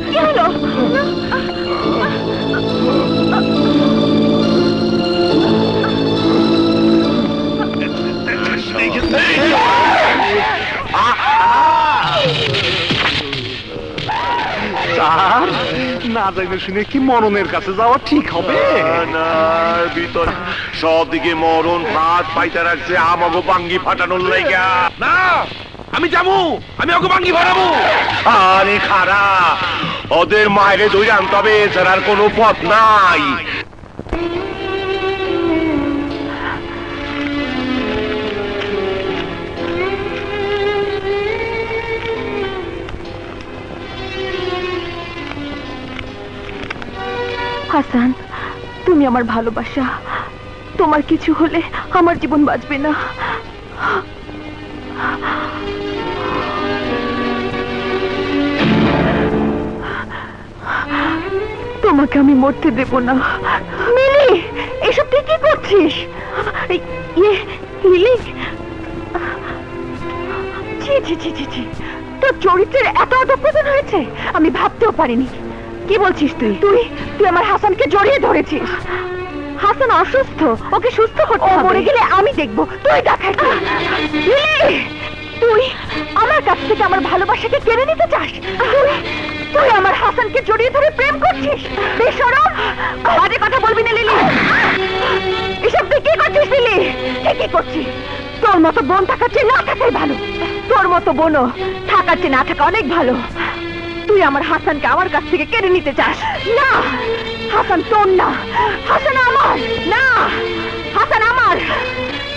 কি হলো? স্যার, না জানি শুনে কি মরণের কাছে যাওয়া ঠিক হবে? না, ভিতর সবদিকে মরণ ভাত পাইতে রাখছে আমাকে বাঙ্গি ফাটানোর লাইগা। না, আমি যাবো, আমি ওকে বাঙ্গি ফাটাবো। আরে খারা, ওদের মায়েরে ধরে আনতে হবে, এছাড়ার কোনো পথ নাই। হাসান, তুমি আমার ভালোবাসা। তোমার কিছু হলে আমার জীবন বাঁচবে না। তোমাকে আমি মরতে দেব না। মিলি, এসব তুই কি করছিস? লিলি, ছি ছি ছি ছি ছি, তোর চরিত্রের এত অধঃপতন হয়েছে আমি ভাবতেও পারিনি। কি বলছিস তুই? তুই তুই আমার হাসানকে জড়িয়ে ধরেছিস। হাসান অসুস্থ, ওকে সুস্থ করতে হবে। ও মরে গেলে আমি দেখবো, তুই দেখাই। তুই আমার কাছ থেকে আমার ভালোবাসাকে কেড়ে নিতে চাস? তুই আমার হাসানকে জড়িয়ে ধরে প্রেম করছিস? বেশরম, বাজে কথা বলবি না লিলি। এসব তুই কি করছিস লিলি? কি করছিস? তোর মতো বোন থাকার চেয়ে না থাকাই ভালো। তোর মতো বোনও থাকার চেয়ে না থাকা অনেক ভালো। তুই আমার হাসানকে আমার কাছ থেকে কেড়ে নিতে চাস? না, হাসান তোর না, হাসান আমার। না, হাসান আমার।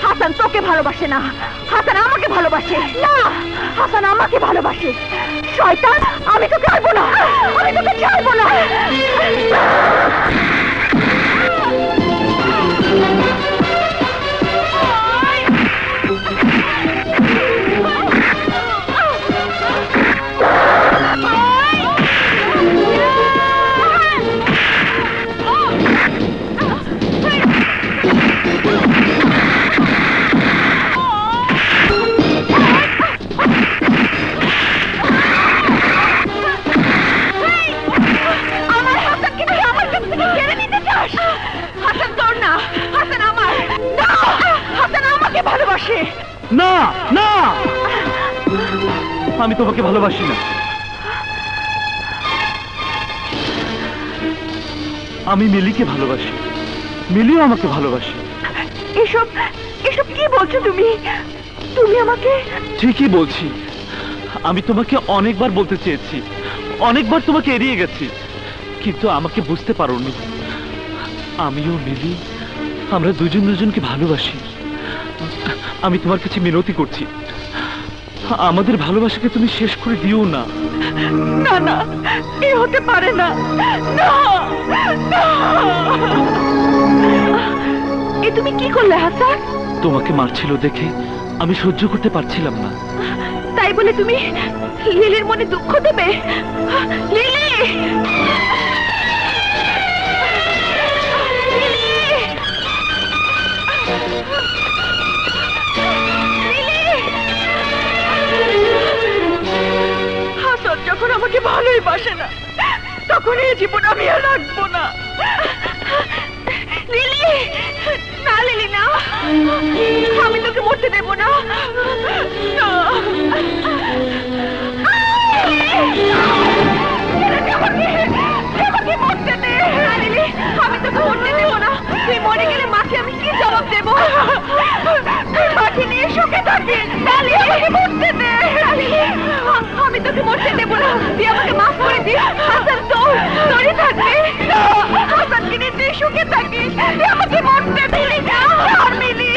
হাসান তোকে ভালোবাসে না, হাসান আমাকে ভালোবাসে। না, হাসান আমাকে ভালোবাসে। শয়তান, আমি তোকে ছাড়বো না, আমি তোকে ছাড়বো না। না না, আমি তোমাকে ভালোবাসি না। আমি মিলিকে ভালোবাসি, মিলিও আমাকে ভালোবাসে। এসব এসব কি বলছো তুমি? তুমি আমাকে... ঠিকই বলছি। আমি তোমাকে অনেকবার বলতে চেয়েছি, অনেকবার তোমাকে এড়িয়ে গেছি, কিন্তু আমাকে বুঝতে পারোনি। আমিও মিলি আমরা দুজন দুজনকে ভালোবাসি। আমি তোমার কাছে মিনতি করছি, আমাদের ভালোবাসাকে তুমি শেষ করে দিও না। না না, এ হতে পারে না। না, না। এ তুমি কি করলে হাসান? তোমাকে মারছিল দেখে আমি সহ্য করতে পারছিলাম না। তাই বলে তুমি লিলির মনে দুঃখ দেবে? লিলি! হাসান যখন আমাকে ভালোই বাসে না, তখন এই জীবন আমি আর রাখবো না। লিলি! না লিলি না, আমি তোকে মরতে দেব না। না। আমাকে মরতে দে। না লিলি, আমি তোকে মরতে দেব না। তুই মরে গেলে মাকে আমি কি জবাব দেব? তুই মাকে নিয়ে সুখে থাকিস। না লিলি, আমাকে মরতে দে। না লিলি, আমি তোকে মরতে দেব না। তুই আমাকে মাফ করে দিস। হাসান তোরই থাকবে। হাসানকে নিয়ে তুই সুখে থাকিস। তুই আমাকে মরতে দিলি না। না মিলি,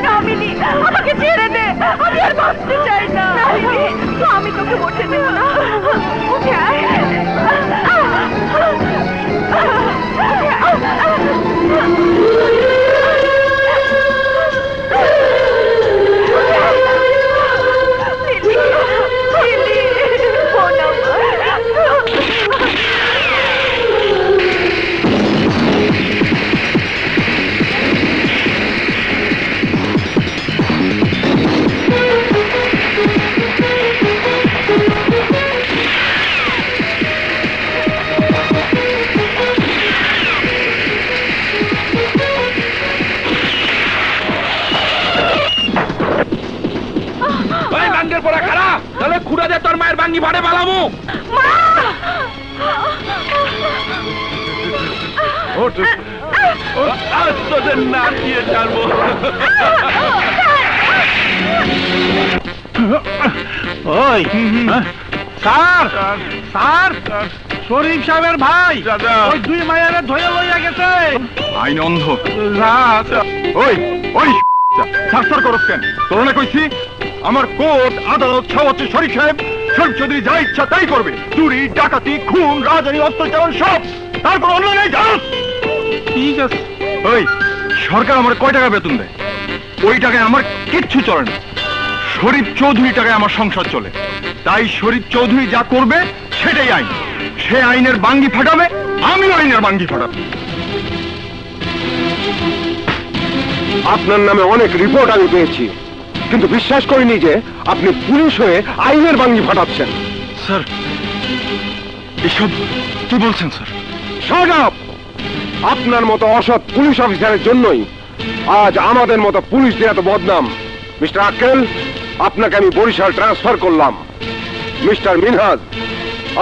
না মিলি, আমাকে ছেড়ে দে। আমি আর বাঁচতে চাই না। না মিলি, আমি তোকে মরতে দেব না। উঠে আয়। তোর মায়ের বাঙ্গি ভাড়ে পালামু। তোদের না দিয়ে ছাড়বো। ওই স্যার, স্যার, শরীফ সাহেবের ভাই ওই দুই মায়ের ধরে লইয়া গেছে। আইন অন্ধ। ওই ওই সার করস কেন? তোর না কইছি আমার কোর্ট আদালত ছাওয়াচ্ছে শরীফ সাহেব। শরীফ চৌধুরী যা ইচ্ছা তাই করবে। চুরি, ডাকাতি, খুন, রাজানি, অত্যাচার সব। তারপর অন্য নেই জানাস। ঠিক আছে। ওই সরকার আমার কয় টাকা বেতন দেয়? ওই টাকায় আমার কিচ্ছু চলে না। শরীফ চৌধুরী টাকায় আমার সংসার চলে। তাই শরীফ চৌধুরী যা করবে সেটাই আইন। সে আইনের বাঙ্গি ফাটাবে, আমিও আইনের বাঙ্গি ফাটাবো। আপনার নামে অনেক রিপোর্ট আমি পেয়েছি, কিন্তু বিশ্বাস করিনি যে আপনি পুলিশ হয়ে আইনের বাঙ্গি ফাটাচ্ছেন। স্যার এসব কি বলছেন স্যার? Shut up! আপনার মতো অসৎ পুলিশ অফিসারের জন্যই আজ আমাদের মতো পুলিশদের এত বদনাম। মিস্টার আক্কেল, আপনাকে আমি বরিশাল ট্রান্সফার করলাম। মিস্টার মিনহাজ,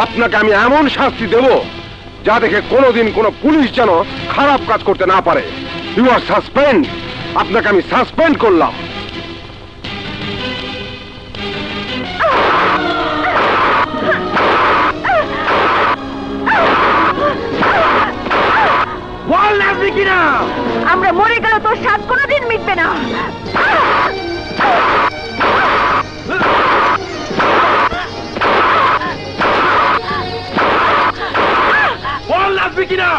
আপনাকে আমি এমন শাস্তি দেব যা দেখে কোনোদিন কোনো পুলিশ যেন খারাপ কাজ করতে না পারে। You are suspend. আপনাকে আমি সাসপেন্ড করলাম। বল আসবি কিনা? আমরা মরে গেল তোর স্বাদ কোনোদিন মিটবে না। বল আসবি কিনা?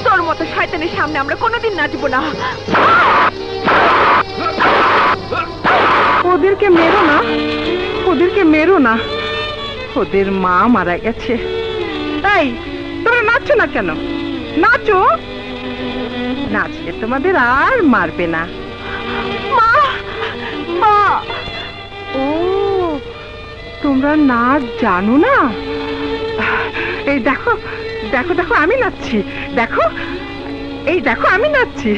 তোর মতো শয়তানের সামনে আমরা কোনোদিন নাচবো না। ওদেরকে মেরো না, ওদেরকে মেরো না। ওদের মা মারা গেছে। এই তোমরা নাচছো না কেন? নাচো, নাচলে তোমাদের আর মারবে না। মা, মা। ও, তোমরা নাচ জানো না? এই দেখো, দেখো, দেখো আমি নাচছি। দেখো, এই দেখো আমি নাচছি।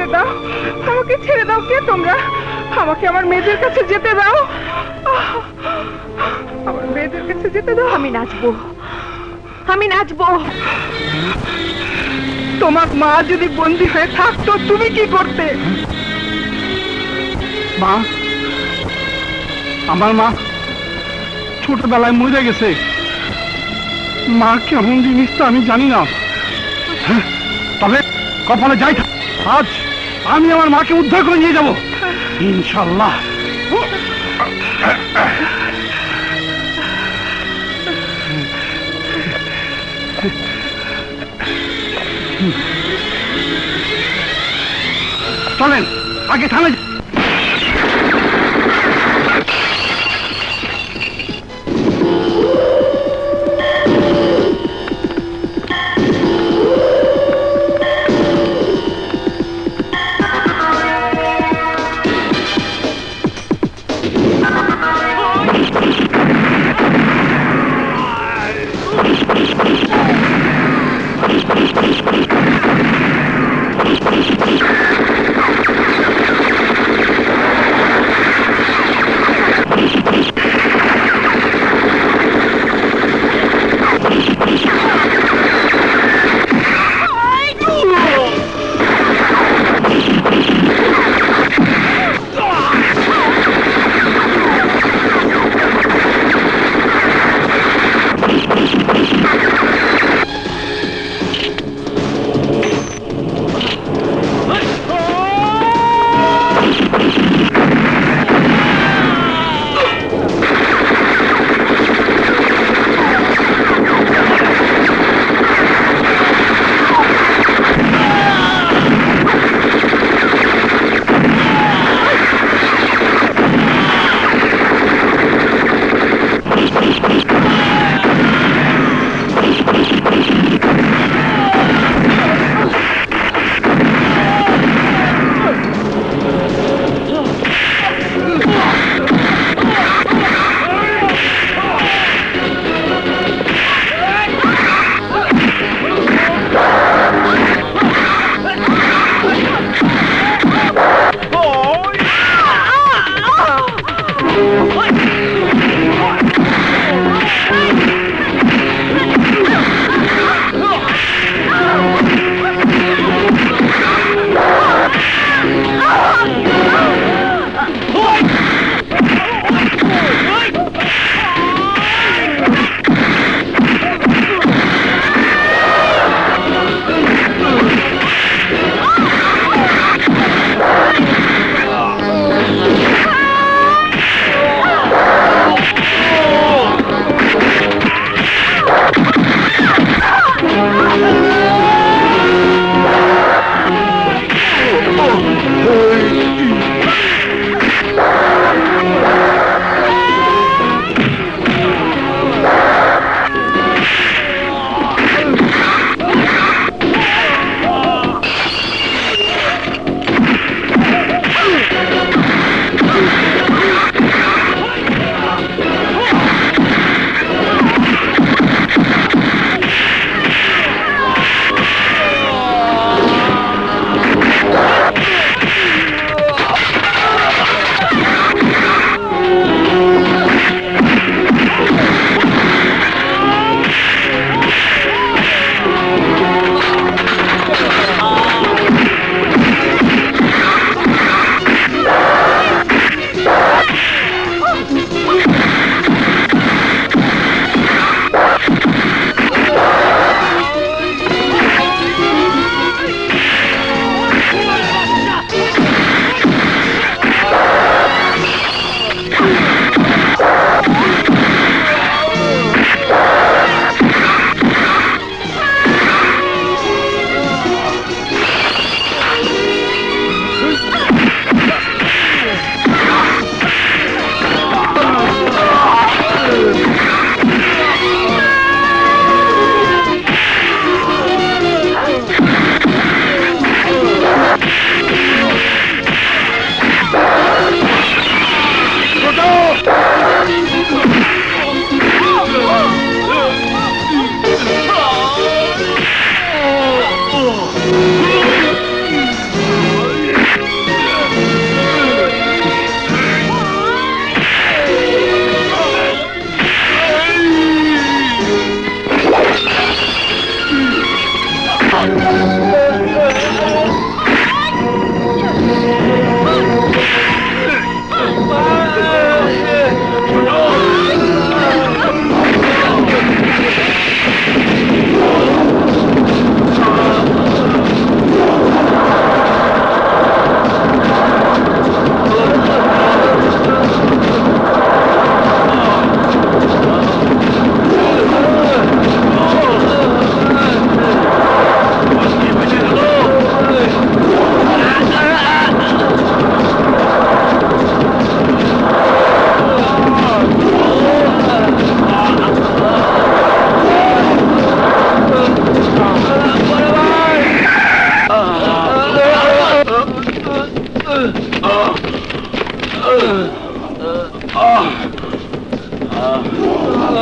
ছেড়ে দাও, আমাকে ছেড়ে দাও। কে তোমরা? আমাকে আমার মেয়েদের কাছে যেতে দাও, আমার মেয়েদের কাছে যেতে দাও। আমি নাচবো, আমি নাচবো। তোমার মা যদি বন্দী হয়ে থাকতো তুমি কি করতে? মা, আমার মা ছোটবেলায় মরে গেছে। মা কেমন জিনিস তো আমি জানি না, হ্যাঁ, তবে কপালে যাই থাক, আজ আমি আমার মাকে উদ্ধার করে নিয়ে যাব ইনশাল্লাহ। চলেন আগে থানায় যাই।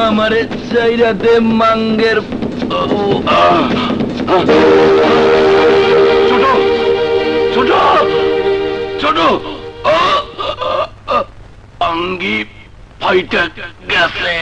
আমারে চাইরা দে মাঙ্গের ছোট ছোট ছোট আঙ্গি ফাইটা গেছে